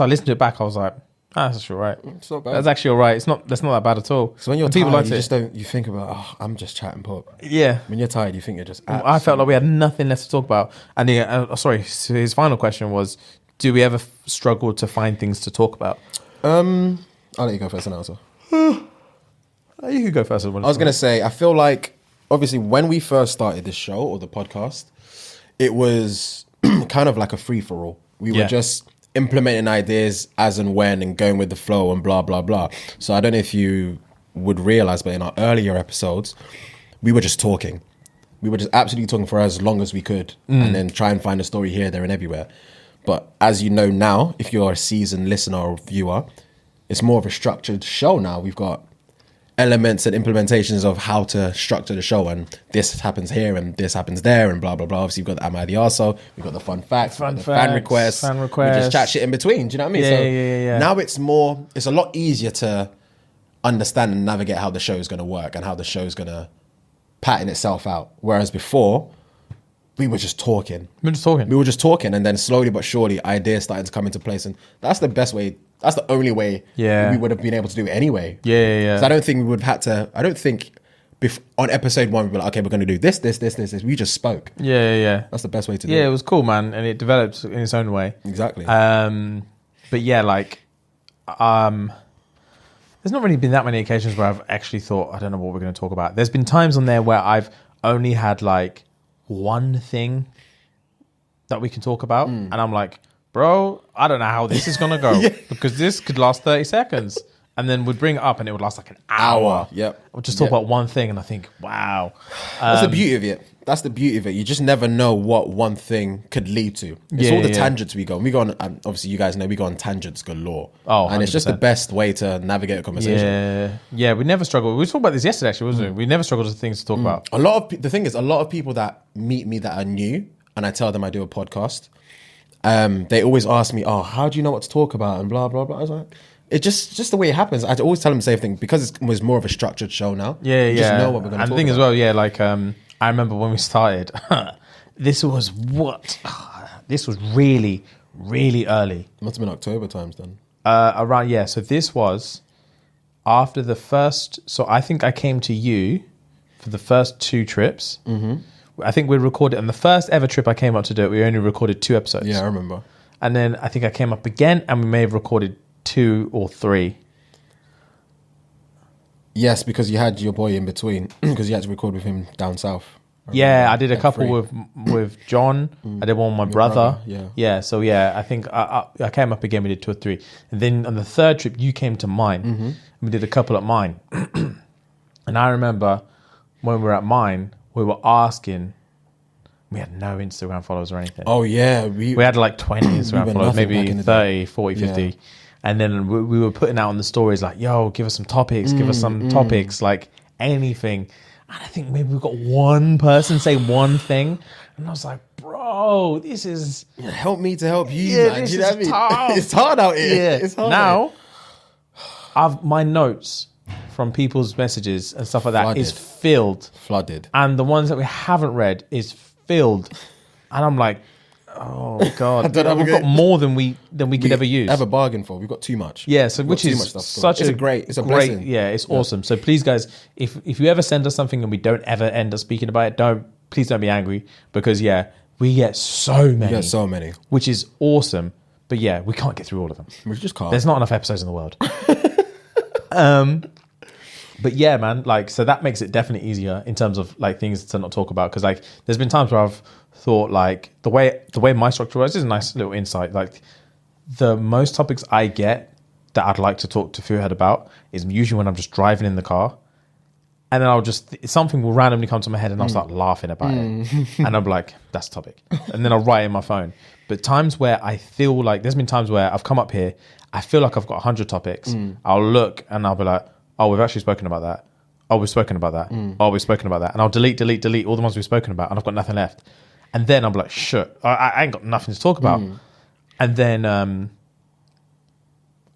listened to it back, I was like, that's actually all right. It's not bad. That's actually all right. That's not that bad at all. So when you're tired, you think about, I'm just chatting pop. Yeah. When you're tired, you think you're just I felt like we had nothing left to talk about. And so his final question was, do we ever struggle to find things to talk about? I'll let you go first and answer. You could go first. I was going to say, I feel like, obviously, when we first started this show or the podcast, it was kind of like a free-for-all. We were just implementing ideas as and when and going with the flow and blah, blah, blah. So I don't know if you would realize, but in our earlier episodes, we were just talking. We were just absolutely talking for as long as we could and then try and find a story here, there and everywhere. But as you know now, if you're a seasoned listener or viewer, it's more of a structured show now. We've got elements and implementations of how to structure the show, and this happens here and this happens there and blah blah blah. Obviously, we've got the Am I the Arsehole, we've got the fun facts, fan requests. We just chat shit in between. Do you know what I mean? Yeah. Now it's a lot easier to understand and navigate how the show is going to work and how the show is going to pattern itself out. Whereas before, we were just talking. We were just talking, and then slowly but surely, ideas started to come into place, and that's the best way. That's the only way we would have been able to do it anyway. Yeah. So I don't think we would have had to. I don't think on episode 1 we were like, okay, we're going to do this. We just spoke. Yeah. That's the best way to do it. Yeah, it was cool, man, and it developed in its own way. Exactly. But yeah, like, there's not really been that many occasions where I've actually thought, I don't know what we're going to talk about. There's been times on there where I've only had like one thing that we can talk about, and I'm like, bro, I don't know how this is going to go because this could last 30 seconds. And then we'd bring it up and it would last like an hour. Yep. We'll just talk about one thing and I think, wow. That's the beauty of it. That's the beauty of it. You just never know what one thing could lead to. It's all the tangents we go on. We go on, obviously you guys know, we go on tangents galore. Oh, 100%. And it's just the best way to navigate a conversation. Yeah, we never struggle. We talked about this yesterday actually, wasn't we? We never struggled with things to talk about. The thing is, a lot of people that meet me that are new and I tell them I do a podcast, they always ask me, oh, how do you know what to talk about and blah, blah, blah. I was like, it's just the way it happens. I always tell them the same thing because it was more of a structured show now. You just know what we're going to talk about. And the thing as well, like, I remember when we started, this was really, really early. It must have been October times then. So this was after the first, so I think I came to you for the first 2 trips. I think we recorded on the first ever trip I came up to do it. We only recorded 2 episodes. Yeah, I remember. And then I think I came up again, and we may have recorded 2 or 3. Yes, because you had your boy in between, because you had to record with him down south. Yeah, I did a couple with John. I did one with my brother. Yeah. So I think I came up again. We did 2 or 3, and then on the third trip, you came to mine. And we did a couple at mine. And I remember when we were at mine, we were asking. We had no Instagram followers or anything. Oh yeah, we had like 20 Instagram followers, maybe 30, 40, 50. Yeah. And then we were putting out on the stories like, "Yo, give us some topics. Give us some topics, like anything." And I think maybe we got one person say one thing, and I was like, "Bro, this is help me to help you, yeah, man." this Do you know is what I mean? tough. It's hard out here. Yeah. It's hard Now, my notes from people's messages and stuff like that is flooded, and the ones that we haven't read is filled, and I'm like, oh god, we've got more than we could ever use. Have a bargain for. We've got too much. Yeah, so which is such a great, blessing. Yeah, it's awesome. So please, guys, if you ever send us something and we don't ever end up speaking about it, please don't be angry, because we get so many. Which is awesome. But yeah, we can't get through all of them. We just can't. There's not enough episodes in the world. But yeah, man, like, so that makes it definitely easier in terms of like things to not talk about, because like there's been times where I've thought like the way my structure works is a nice little insight. Like the most topics I get that I'd like to talk to Fuhead about is usually when I'm just driving in the car, and then something will randomly come to my head and I'll start laughing about it, and I'm like, that's a topic, and then I'll write it in my phone. But times where I feel like there's been times where I've come up here, I feel like I've got 100 topics. I'll look and I'll be like, oh, we've actually spoken about that. Oh, we've spoken about that. Oh, we've spoken about that. And I'll delete all the ones we've spoken about, and I've got nothing left. And then I'm like, shit, I ain't got nothing to talk about. And then I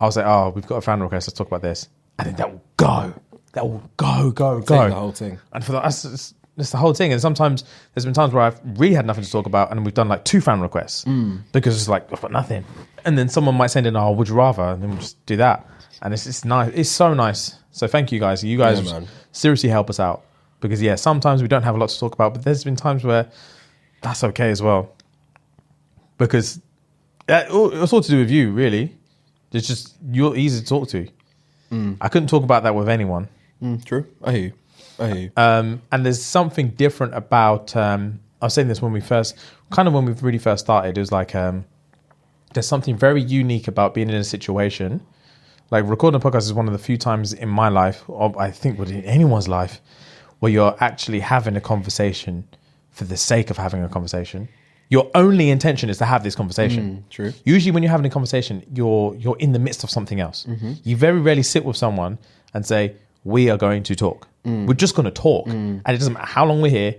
was like, oh, we've got a fan request, let's talk about this. And then that will go. Take the whole thing. And for that's the whole thing. And sometimes there's been times where I've really had nothing to talk about, and we've done like 2 fan requests because it's like, I've got nothing. And then someone might send in, oh, would you rather? And then we'll just do that. And it's nice. It's so nice. So thank you guys. You guys seriously help us out, because sometimes we don't have a lot to talk about, but there's been times where that's okay as well, because it's all to do with you, really. It's just, you're easy to talk to. I couldn't talk about that with anyone. True. I hear you. And there's something different about, I was saying this when we really first started, it was like, there's something very unique about being in a situation. Like recording a podcast is one of the few times in my life, or I think in anyone's life, where you're actually having a conversation for the sake of having a conversation. Your only intention is to have this conversation. True. Usually when you're having a conversation, you're in the midst of something else. You very rarely sit with someone and say, we are going to talk. We're just going to talk. And it doesn't matter how long we're here,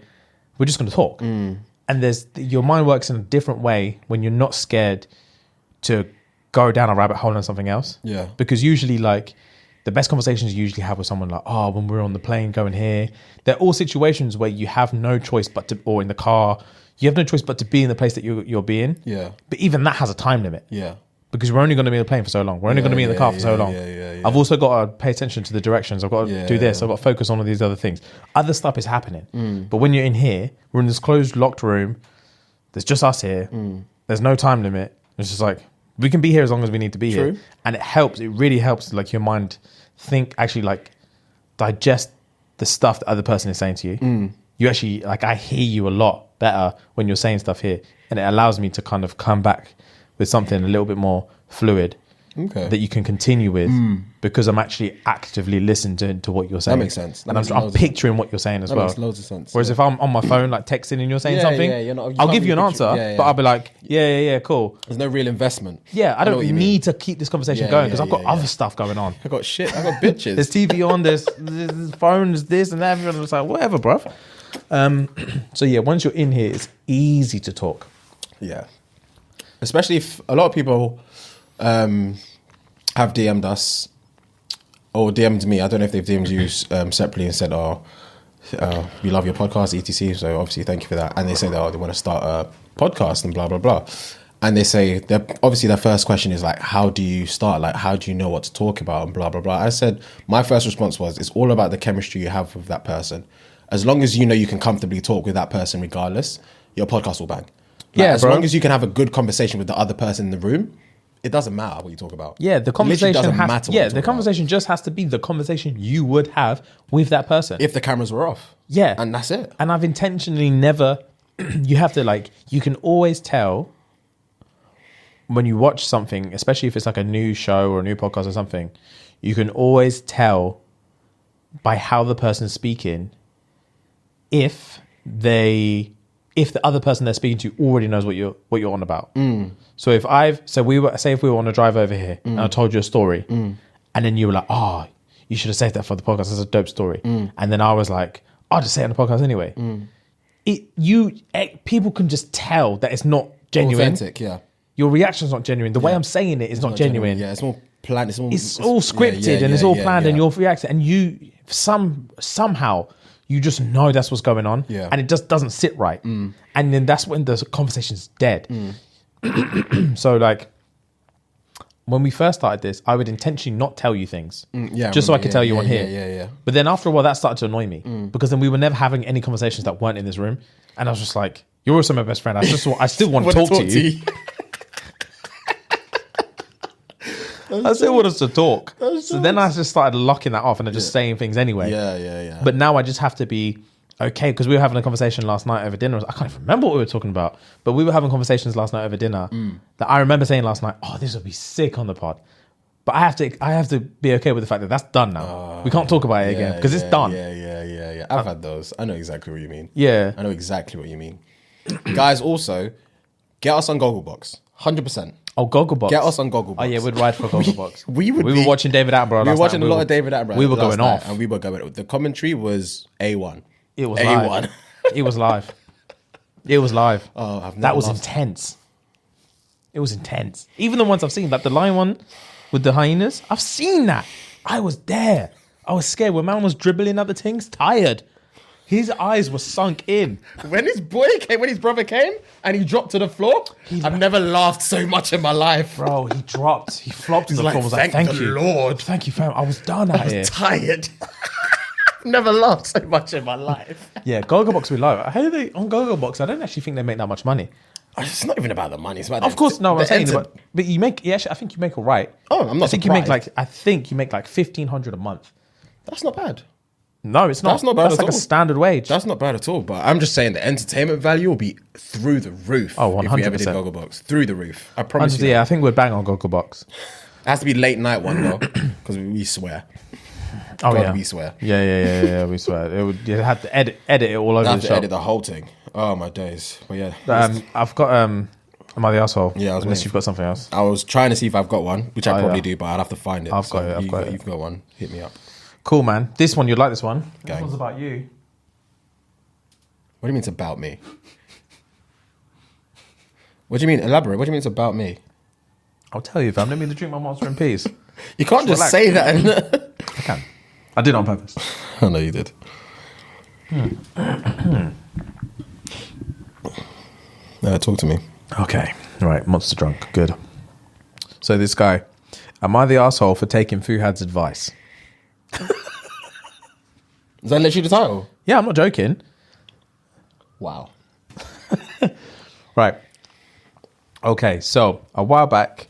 we're just going to talk. And your mind works in a different way when you're not scared to go down a rabbit hole on something else. Yeah. Because usually, like, the best conversations you usually have with someone, like, oh, when we're on the plane going here, they're all situations where you have no choice or in the car, you have no choice but to be in the place that you're being. Yeah. But even that has a time limit. Yeah. Because we're only going to be in the plane for so long. We're only going to be in the car for so long. Yeah. I've also got to pay attention to the directions. I've got to do this. I've got to focus on all these other things. Other stuff is happening. But when you're in here, we're in this closed, locked room. There's just us here. There's no time limit. It's just like, we can be here as long as we need to be here. And it really helps, like, your mind think, actually, like, digest the stuff the other person is saying to you. You actually, like, I hear you a lot better when you're saying stuff here. And it allows me to kind of come back with something a little bit more fluid that you can continue with, because I'm actually actively listening to what you're saying. That makes sense. And I'm picturing what you're saying as well. That makes loads of sense. Whereas if I'm on my phone, like, texting and you're saying something, I'll give you an answer, but I'll be like, yeah, cool. There's no real investment. Yeah, I don't need to keep this conversation going, because I've got other stuff going on. I got bitches. There's TV on, there's phones, this and that. It's like, whatever, bruv. So yeah, once you're in here, it's easy to talk. Yeah. Especially if a lot of people have DM'd us or DM'd me. I don't know if they've DM'd you separately and said, we love your podcast, etc. So obviously thank you for that. And they say that they want to start a podcast and blah, blah, blah. And they say, obviously their first question is like, how do you start? Like, how do you know what to talk about and blah, blah, blah. I said, my first response was, it's all about the chemistry you have with that person. as long as you know you can comfortably talk with that person regardless, your podcast will bang. As bro. long as you can have a good conversation with the other person in the room, it doesn't matter what you talk about. Yeah, the It literally conversation doesn't has. matter what Yeah, you the talk conversation just has to be the conversation you would have with that person. about. If the cameras were off. Yeah, And that's it. And I've intentionally never. You have to like. You can always tell when you watch something, especially if it's like a new show or a new podcast or something. You can always tell by how the person's speaking if the other person they're speaking to already knows what you're on about. So if we were on a drive over here and I told you a story and then you were like, oh, you should have saved that for the podcast. That's a dope story. And then I was like, I'll just say it on the podcast anyway. People can just tell that it's not genuine. Authentic, yeah. Your reaction's not genuine. The way I'm saying it is not genuine. Yeah, it's more planned. It's all scripted and it's all planned and you're reacting and you somehow you just know that's what's going on and it just doesn't sit right. And then that's when the conversation's dead. So like when we first started this, I would intentionally not tell you things just so I could tell you on here. Yeah. But then after a while that started to annoy me because then we were never having any conversations that weren't in this room. And I was just like, you're also my best friend. I still want to talk to you. I still want us to talk. So then I just started locking that off and just saying things anyway. Yeah. But now I just have to be okay because we were having a conversation last night over dinner. I can't even remember what we were talking about, but we were having conversations last night over dinner that I remember saying last night, oh, this would be sick on the pod. But I have to be okay with the fact that that's done now. We can't talk about it again because it's done. Yeah. I've had those. I know exactly what you mean. Yeah. I know exactly what you mean. Guys, also, get us on Gogglebox. 100%. Oh, Gogglebox. Get us on Gogglebox. Oh, yeah, we'd ride for Gogglebox. we were watching David Attenborough. We were watching a lot of David Attenborough. We were going off. And we were going. The commentary was A1. It was A1. live. It was live. It was live. Oh, that was intense. It was intense. Even the ones I've seen, like the lion one with the hyenas, I've seen that. I was there. I was scared when man was dribbling at the things, tired. His eyes were sunk in. When his brother came and he dropped to the floor, I've never laughed so much in my life. Bro, he dropped. He flopped to the floor. I was like, thank you. Lord. Thank you, fam. I was done out here. Tired. Never laughed so much in my life. Yeah, Gogglebox we love. How do they, on Gogglebox, I don't actually think they make that much money. It's not even about the money. It's about of course, no, I'm saying, but you make, I think you make all right. Oh, I'm not I think you make like $1,500 a month. That's not bad. No, it's not. That's not bad That's at like all. a standard wage. That's not bad at all. But I'm just saying the entertainment value will be through the roof. Oh, 100%. If we ever did Gogglebox. Through the roof. I promise you. Yeah, I think we'd bang on Gogglebox. It has to be late night one though, because we swear. Oh, God, yeah. we swear. Yeah, we swear. You had to edit it all over I have the to show. edit the whole thing. Oh, my days. But yeah. I've got, am I the asshole? Yeah, I was Unless waiting. you've got something else. I was trying to see if I've got one, which I probably yeah. do, but I'd have to find it. I've got it. You've got one. Hit me up. Cool, man. This one, you'd like this one. Gang. This one's about you. What do you mean it's about me? What do you mean? Elaborate. What do you mean it's about me? I'll tell you, fam. Let me drink my Monster in peace. You can't just relax. say that. I can. I did it on purpose. I know you did. Talk to me. Okay. Right. Monster drunk. Good. So this guy, am I the asshole for taking Fuhad's advice? Is that literally the title? Yeah, I'm not joking. Wow. Right. Okay. So a while back,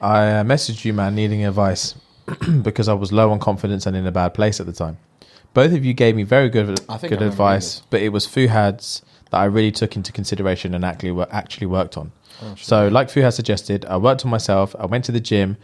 I messaged you, man, needing advice because I was low on confidence and in a bad place at the time. Both of you gave me very good advice, but it was Fuhad's that I really took into consideration and actually worked on. Oh, so like Fuhad suggested, I worked on myself. I went to the gym.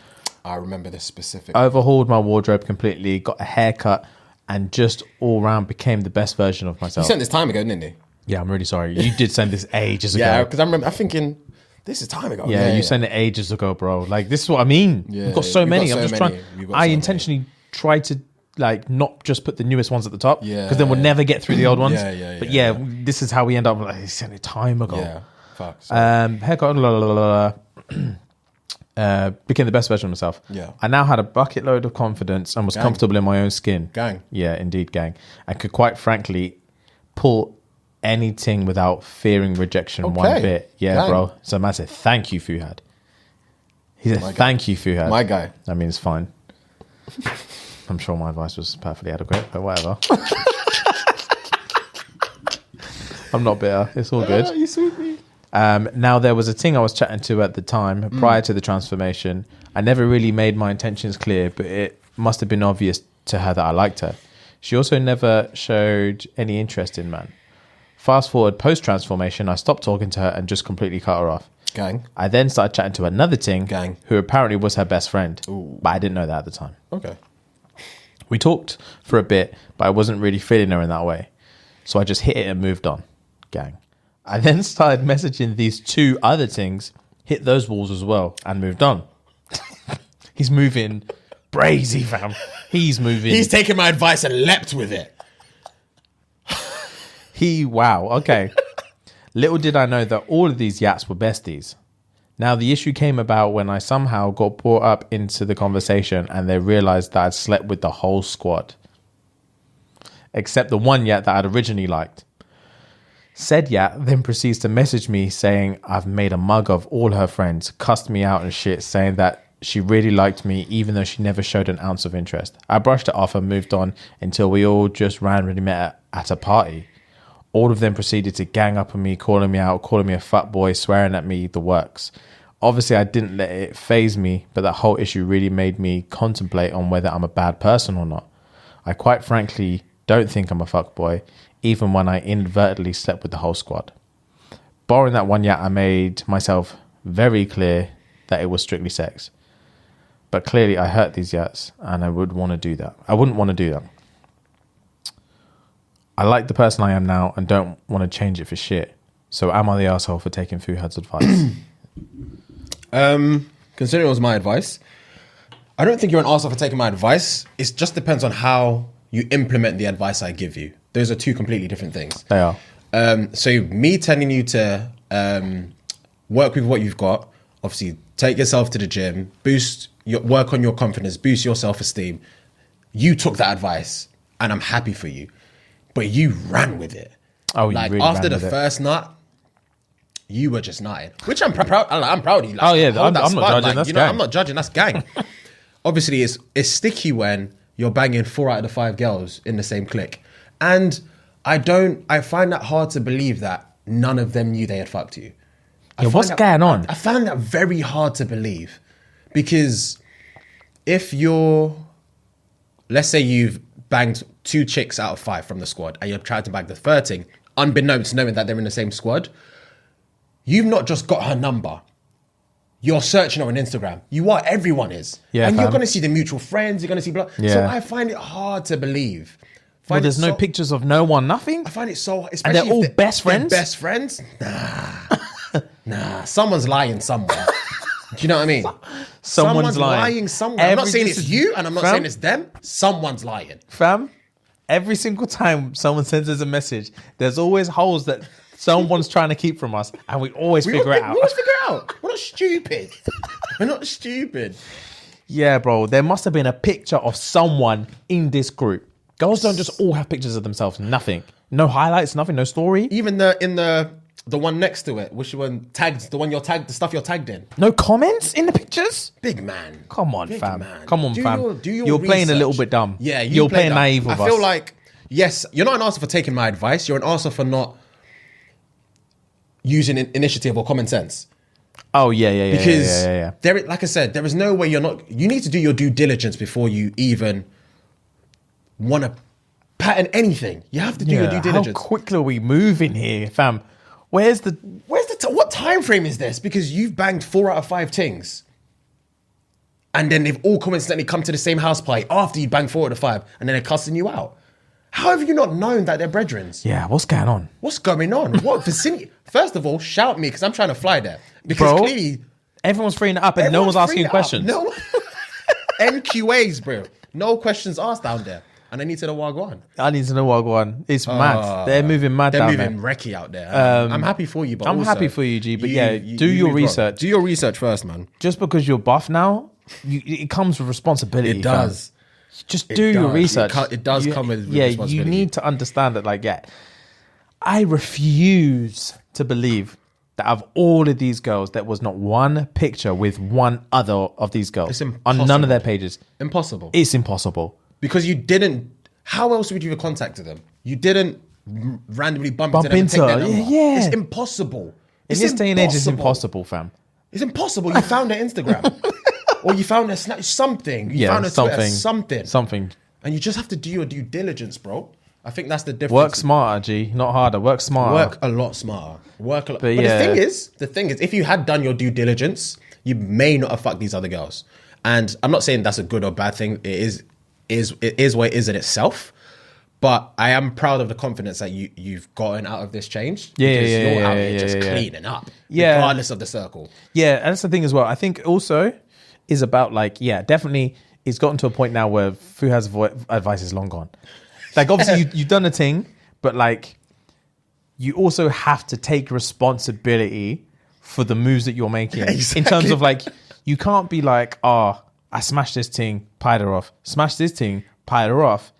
I remember this specific. Overhauled my wardrobe completely, got a haircut, and just all round became the best version of myself. You sent this time ago, didn't you? Yeah, I'm really sorry. You did send this ages ago. Yeah, because I'm thinking, this is time ago. Yeah, you sent it ages ago, bro. Like, this is what I mean. Yeah, We've got so many. got I'm so just many. trying. I intentionally tried to, like, not just put the newest ones at the top. Yeah. Because then we'll never get through the old ones. But yeah, this is how we end up. Like, he sent it time ago. Yeah, facts. Haircut, became the best version of myself. Yeah. I now had a bucket load of confidence and was comfortable in my own skin. Gang. Yeah, indeed, gang. I could quite frankly pull anything without fearing rejection one bit. Yeah, gang. Bro. So man said, thank you, Fuhad. He said, thank you, Fuhad. My guy. I mean, it's fine. I'm sure my advice was perfectly adequate, but whatever. I'm not bitter. It's all good. You sweet me. Now, there was a thing I was chatting to at the time prior to the transformation. I never really made my intentions clear, but it must have been obvious to her that I liked her. She also never showed any interest in man. Fast forward post-transformation, I stopped talking to her and just completely cut her off. Gang. I then started chatting to another ting Gang. who apparently was her best friend, Ooh. but I didn't know that at the time. Okay. We talked for a bit, but I wasn't really feeling her in that way. So I just hit it and moved on. Gang. I then started messaging these two other things, hit those walls as well, and moved on. He's moving brazy, fam. He's moving. He's taken my advice and leapt with it. Wow, okay. Little did I know that all of these yats were besties. Now, the issue came about when I somehow got brought up into the conversation and they realized that I'd slept with the whole squad. Except the one yat that I'd originally liked. Said yat then proceeds to message me saying I've made a mug of all her friends, cussed me out and shit, saying that she really liked me even though she never showed an ounce of interest. I brushed it off and moved on until we all just randomly met at a party. All of them proceeded to gang up on me, calling me out, calling me a fat boy, swearing at me, the works. Obviously, I didn't let it faze me, but that whole issue really made me contemplate on whether I'm a bad person or not. I quite frankly don't think I'm a fuckboy, even when I inadvertently slept with the whole squad. Barring that one yet, I made myself very clear that it was strictly sex. But clearly I hurt these yats and I wouldn't want to do that. I like the person I am now and don't want to change it for shit. So am I the asshole for taking Fuhad's advice? Considering it was my advice, I don't think you're an arsehole for taking my advice. It just depends on how you implement the advice I give you. Those are two completely different things. They are. So me telling you to work with what you've got, obviously take yourself to the gym, work on your confidence, boost your self-esteem. You took that advice and I'm happy for you. But you ran with it. Oh, you like really after ran the with first nut, you were just nutting, which I'm proud. I'm proud of you. Like, oh yeah, I'm not spot. judging. Like, That's you know, gang. I'm not judging. That's gang. Obviously, it's sticky when you're banging 4 out of the 5 girls in the same clique, and I find that hard to believe that none of them knew they had fucked you. What's going on? I found that very hard to believe, because if let's say you've banged 2 chicks out of 5 from the squad and you're trying to bang the third thing, unbeknownst knowing that they're in the same squad, you've not just got her number. You're searching her on Instagram. Everyone is. Yeah, and fam. you're going to see the mutual friends, you're going to see... Yeah. So I find it hard to believe. Well, there's no pictures of no one, nothing? I find it so... And they're all best they're friends? best friends? Nah. Someone's lying somewhere. Do you know what I mean? Someone's lying somewhere. I'm not saying it's you, and I'm not saying it's them. Someone's lying. Fam, every single time someone sends us a message, there's always holes that someone's trying to keep from us, and we always figure it out. We always figure it out. We're not stupid. We're not stupid. Yeah, bro, there must have been a picture of someone in this group. Girls don't just all have pictures of themselves. Nothing. No highlights, nothing, no story. Even in the one next to it, which one tagged, the one you're tagged, the stuff you're tagged in. No comments in the pictures? Big man. Come on, Big fam. man. Come on, Do fam. your You're playing a research. little bit dumb. Yeah, you're play playing dumb. naive with us. I feel like, yes, you're not an arsehole for taking my advice. You're an arsehole for not using initiative or common sense. Oh, yeah. Because yeah. there, like I said, there is no way you need to do your due diligence before you even want to pattern anything. You have to do your due diligence. How quickly are we moving here, fam? What time frame is this? Because you've banged 4 out of 5 tings, and then they've all coincidentally come to the same house party after you banged 4 out of 5, and then they're cussing you out. How have you not known that they're brethrens? Yeah, what's going on? What's going on? What vicinity? First of all, shout me, because I'm trying to fly there. Because clearly everyone's freeing it up and no one's asking questions. No NQAs, bro. No questions asked down there. And I need to know Wagwan. I need to know Wagwan. It's mad. They're moving mad They're down moving there. recce out there. I'm happy for you, but I'm also, happy for you, G. But do your moved wrong. research. Do your research first, man. Just because you're buff now, it comes with responsibility. It does. Fam. Just do your does. research. It does come with you responsibility. need to understand that. I refuse to believe that of all of these girls, there was not one picture with one other of these girls It's on impossible. none of their pages. Impossible. It's impossible. Because you didn't. How else would you have contacted them? You didn't randomly bump Bump into them and take into their her. number. Yeah. It's impossible. In It's this day and age, it's impossible, fam. It's impossible. You found their Instagram. Or you found their Snap, something. You found their Twitter, something. Something. And you just have to do your due diligence, bro. I think that's the difference. Work smarter, G, not harder. Work smarter. Work a lot smarter. Work a lot. But yeah. the thing is, if you had done your due diligence, you may not have fucked these other girls. And I'm not saying that's a good or bad thing. It is what it is in itself. But I am proud of the confidence that you've gotten out of this change. Because you're out here just cleaning up. Yeah. Regardless of the circle. Yeah, and that's the thing as well. I think also is about like, definitely it's gotten to a point now where Fuhad's advice is long gone. Like obviously you've done a thing, but like you also have to take responsibility for the moves that you're making. Exactly. In terms of like, you can't be like, I smashed this thing, pied her off. Smashed this thing, pied her off.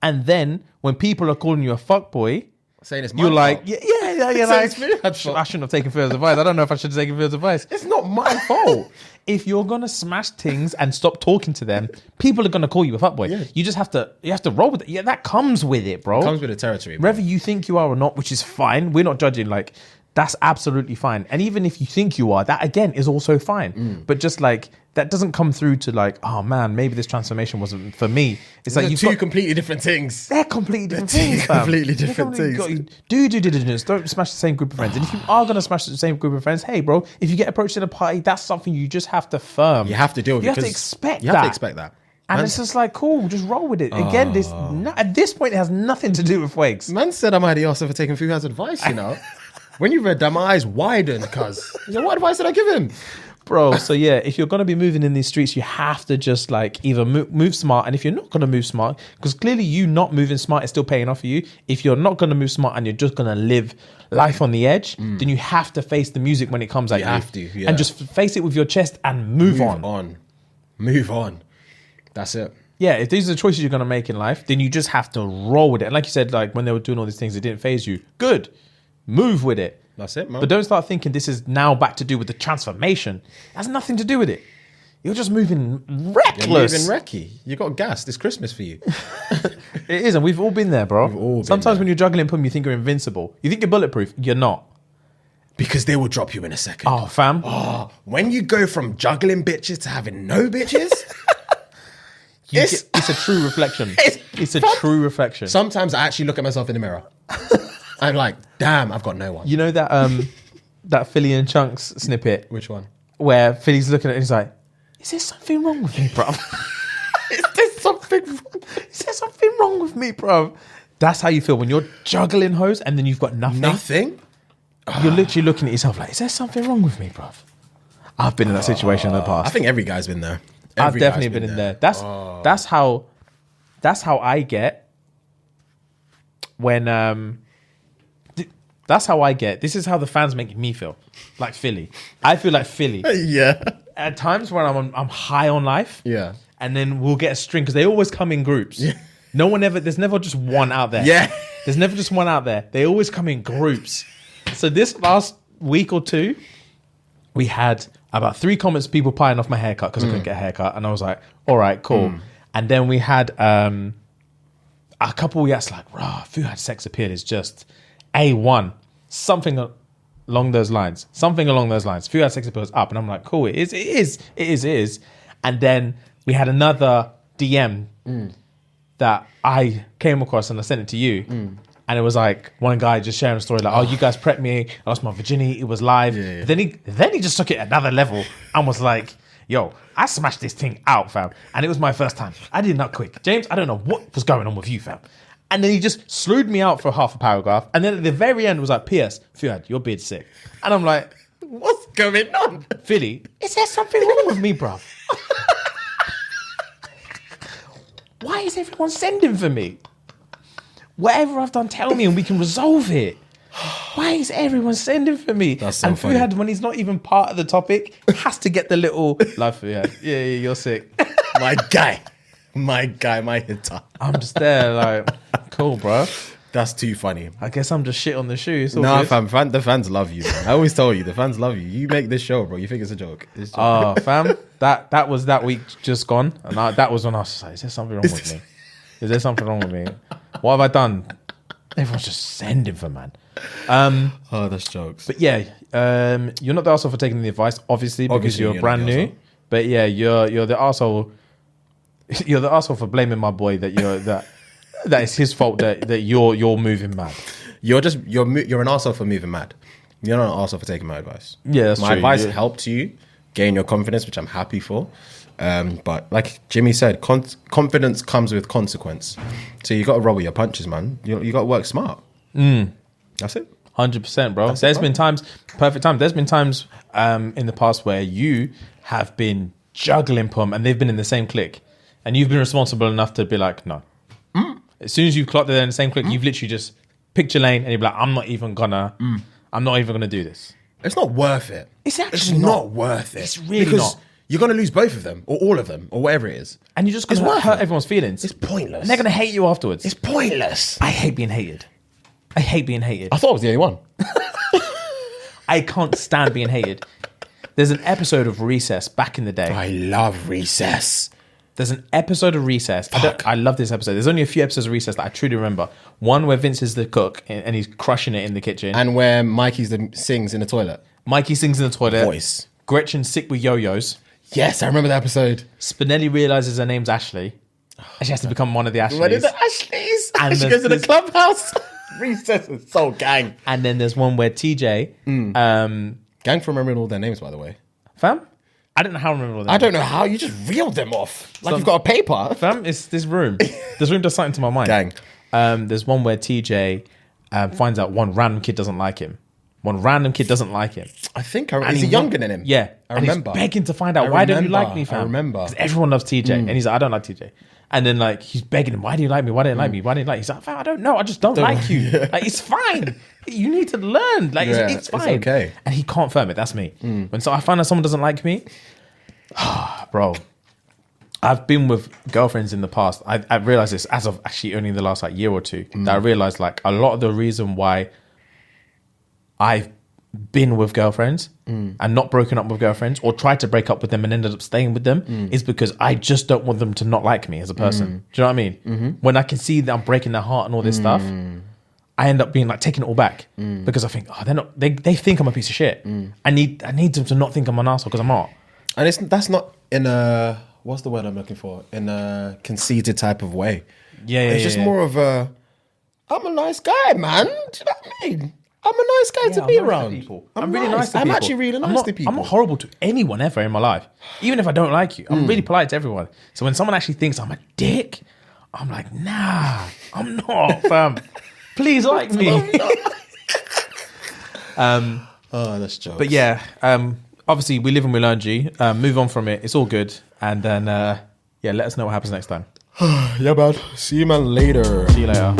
And then when people are calling you a fuckboy, saying it's my you're fault. like, you're like, Fuhad's fault. I shouldn't have taken Fuhad's advice. I don't know if I should have taken Fuhad's advice. It's not my fault. If you're gonna smash things and stop talking to them, people are gonna call you a fuckboy. Yeah. You just have to roll with it. Yeah, that comes with it, bro. It comes with the territory, bro. Whether you think you are or not, which is fine. We're not judging. Like, that's absolutely fine. And even if you think you are, that again is also fine. But just like that doesn't come through to like, oh man, maybe this transformation wasn't for me. It's like you've two completely different things. They're completely different things. Completely different things. Do due diligence. Don't smash the same group of friends. And if you are gonna smash the same group of friends, hey bro, if you get approached at a party, that's something you just have to firm. You have to deal with. You have to expect that. You have to expect that. And it's just like, cool, just roll with it. Again, at this point, it has nothing to do with Wakes. Man said I might have asked for taking Fuhad's advice, you know. When you read that, my eyes widened, cuz. What advice did I give him? Bro, so yeah, if you're going to be moving in these streets, you have to just like either move smart. And if you're not going to move smart, because clearly you not moving smart is still paying off for you. If you're not going to move smart and you're just going to live life on the edge, then you have to face the music when it comes at you. You have to, yeah. And just face it with your chest and move on. Move on. That's it. Yeah, if these are the choices you're going to make in life, then you just have to roll with it. And like you said, like when they were doing all these things, it didn't faze you. Good. Move with it. That's it, man. But don't start thinking this is now back to do with the transformation. It has nothing to do with it. You're just moving reckless. You're moving wrecky. You got gas. It's Christmas for you. It is, and we've all been there, bro. We've all been Sometimes there. when you're juggling pum, you think you're invincible. You think you're bulletproof. You're not. Because they will drop you in a second. Oh, fam. When you go from juggling bitches to having no bitches... It's a true reflection. It's a true reflection. Sometimes I actually look at myself in the mirror. I'm like, damn, I've got no one. You know that that Philly and Chunks snippet? Which one? Where Philly's looking at it and he's like, is there something wrong with me, bruv? Is there something wrong with me, bruv? That's how you feel when you're juggling hoes and then you've got nothing. Nothing? You're literally looking at yourself like, is there something wrong with me, bruv? I've been in that situation in the past. I think every guy's been there. I've definitely been in there. That's how I get when that's how I get. This is how the fans make me feel. Like Philly. I feel like Philly. Yeah. At times when I'm high on life. Yeah. And then we'll get a string because they always come in groups. Yeah. There's never just one out there. Yeah. There's never just one out there. They always come in groups. So this last week or two, we had about 3 comments of people pieing off my haircut because I couldn't get a haircut. And I was like, all right, cool. And then we had a couple reacts like, rah, Fuhad sex appeal is just A1. Something along those lines. Fuhad sex appeal is up. And I'm like, cool, it is. And then we had another DM that I came across and I sent it to you. And it was like one guy just sharing a story like, oh, you guys prepped me. I lost my virginity. It was live. Yeah. Then he just took it another level and was like, yo, I smashed this thing out, fam. And it was my first time. I did not quick. James, I don't know what was going on with you, fam. And then he just slewed me out for half a paragraph. And then at the very end was like, P.S. Fuhad, your beard's sick. And I'm like, what's going on? Philly, is there something wrong with me, bruv? Why is everyone sending for me? Whatever I've done, tell me and we can resolve it. Why is everyone sending for me? That's so and funny. Fuhad, when he's not even part of the topic, has to get the little love for Fuhad. Yeah, you're sick. My guy, my hitter. I'm just there like, cool, bro. That's too funny. I guess I'm just shit on the shoe. No, fam, the fans love you, man. I always tell you, the fans love you. You make this show, bro. You think it's a joke. Oh, fam, that was that week just gone. And that was when I was just like, is there something wrong with me? Is there something wrong with me? What have I done? Everyone's just sending for man. Oh, that's jokes. But yeah, you're not the arsehole for taking the advice, obviously, because Obviously, you're you're brand not the new. arsehole. But yeah, you're the arsehole. You're the arsehole for blaming my boy that that it's his fault that you're moving mad. You're an arsehole for moving mad. You're not an arsehole for taking my advice. Yeah, that's my true. advice Yeah. helped you gain your confidence, which I'm happy for. But like Jimmy said, confidence comes with consequence. So you got to roll with your punches, man. You got to work smart. That's it. 100%, bro. There's been times, perfect time. There's been times in the past where you have been juggling Pum and they've been in the same clique, and you've been responsible enough to be like, no. As soon as you've clocked they're in the same clique, you've literally just picked your lane and you're like, I'm not even gonna do this. It's not worth it. It's actually It's not. not worth it. It's really because not. you're going to lose both of them or all of them or whatever it is. And you're just It's gonna worth hurt it. everyone's feelings. It's pointless. And they're gonna hate you afterwards. It's pointless. I hate being hated. I hate being hated. I thought I was the only one. I can't stand being hated. There's an episode of Recess back in the day. I love Recess. There's an episode of Recess. I love this episode. There's only a few episodes of Recess that I truly remember. One where Vince is the cook and he's crushing it in the kitchen. And where Mikey sings in the toilet. Mikey sings in the toilet. Voice. Gretchen's sick with yo-yos. Yes, I remember that episode. Spinelli realizes her name's Ashley. And she has to become one of the Ashleys. What is the Ashleys? And she there's goes to the this- clubhouse. Recess is so gang. And then there's one where TJ... Gang for remembering all their names, by the way. Fam? I don't know how I remember all that. I don't know how. You just reeled them off. Like you've got a paper. Fam, it's this room. This room does something to my mind. Gang. There's one where TJ finds out one random kid doesn't like him. One random kid doesn't like him. I think And he's he younger than him. Yeah. I And remember. he's begging to find out, why don't you like me, fam? I remember. Because everyone loves TJ. And he's like, I don't like TJ. And then like he's begging him, why do you like me? Why don't you like me? Why don't you like me? He's like, fam, I don't know. I just don't like you. Like, it's fine. You need to learn. Like Yeah, it's fine. it's okay. And he can't firm it. That's me. When I find out someone doesn't like me, bro, I've been with girlfriends in the past. I realized this as of actually only in the last like year or two. That I realized like a lot of the reason why I've been with girlfriends and not broken up with girlfriends or tried to break up with them and ended up staying with them is because I just don't want them to not like me as a person. Do you know what I mean? When I can see that I'm breaking their heart and all this stuff, I end up being like taking it all back because I think, oh, they're not. They think I'm a piece of shit. I need them to not think I'm an asshole because I'm not. And that's not in a, what's the word I'm looking for? In a conceited type of way. It's just more of a, I'm a nice guy, man. Do you know what I mean? I'm a nice guy to be around. I'm really nice to people. I'm actually really nice to people. I'm not horrible to anyone ever in my life. Even if I don't like you, I'm really polite to everyone. So when someone actually thinks I'm a dick, I'm like, nah, I'm not, fam. Please like me. Oh, that's jokes. But yeah, obviously we live and we learn, G. Move on from it. It's all good. And then, let us know what happens next time. Yeah, man. See you, man, later. See you later.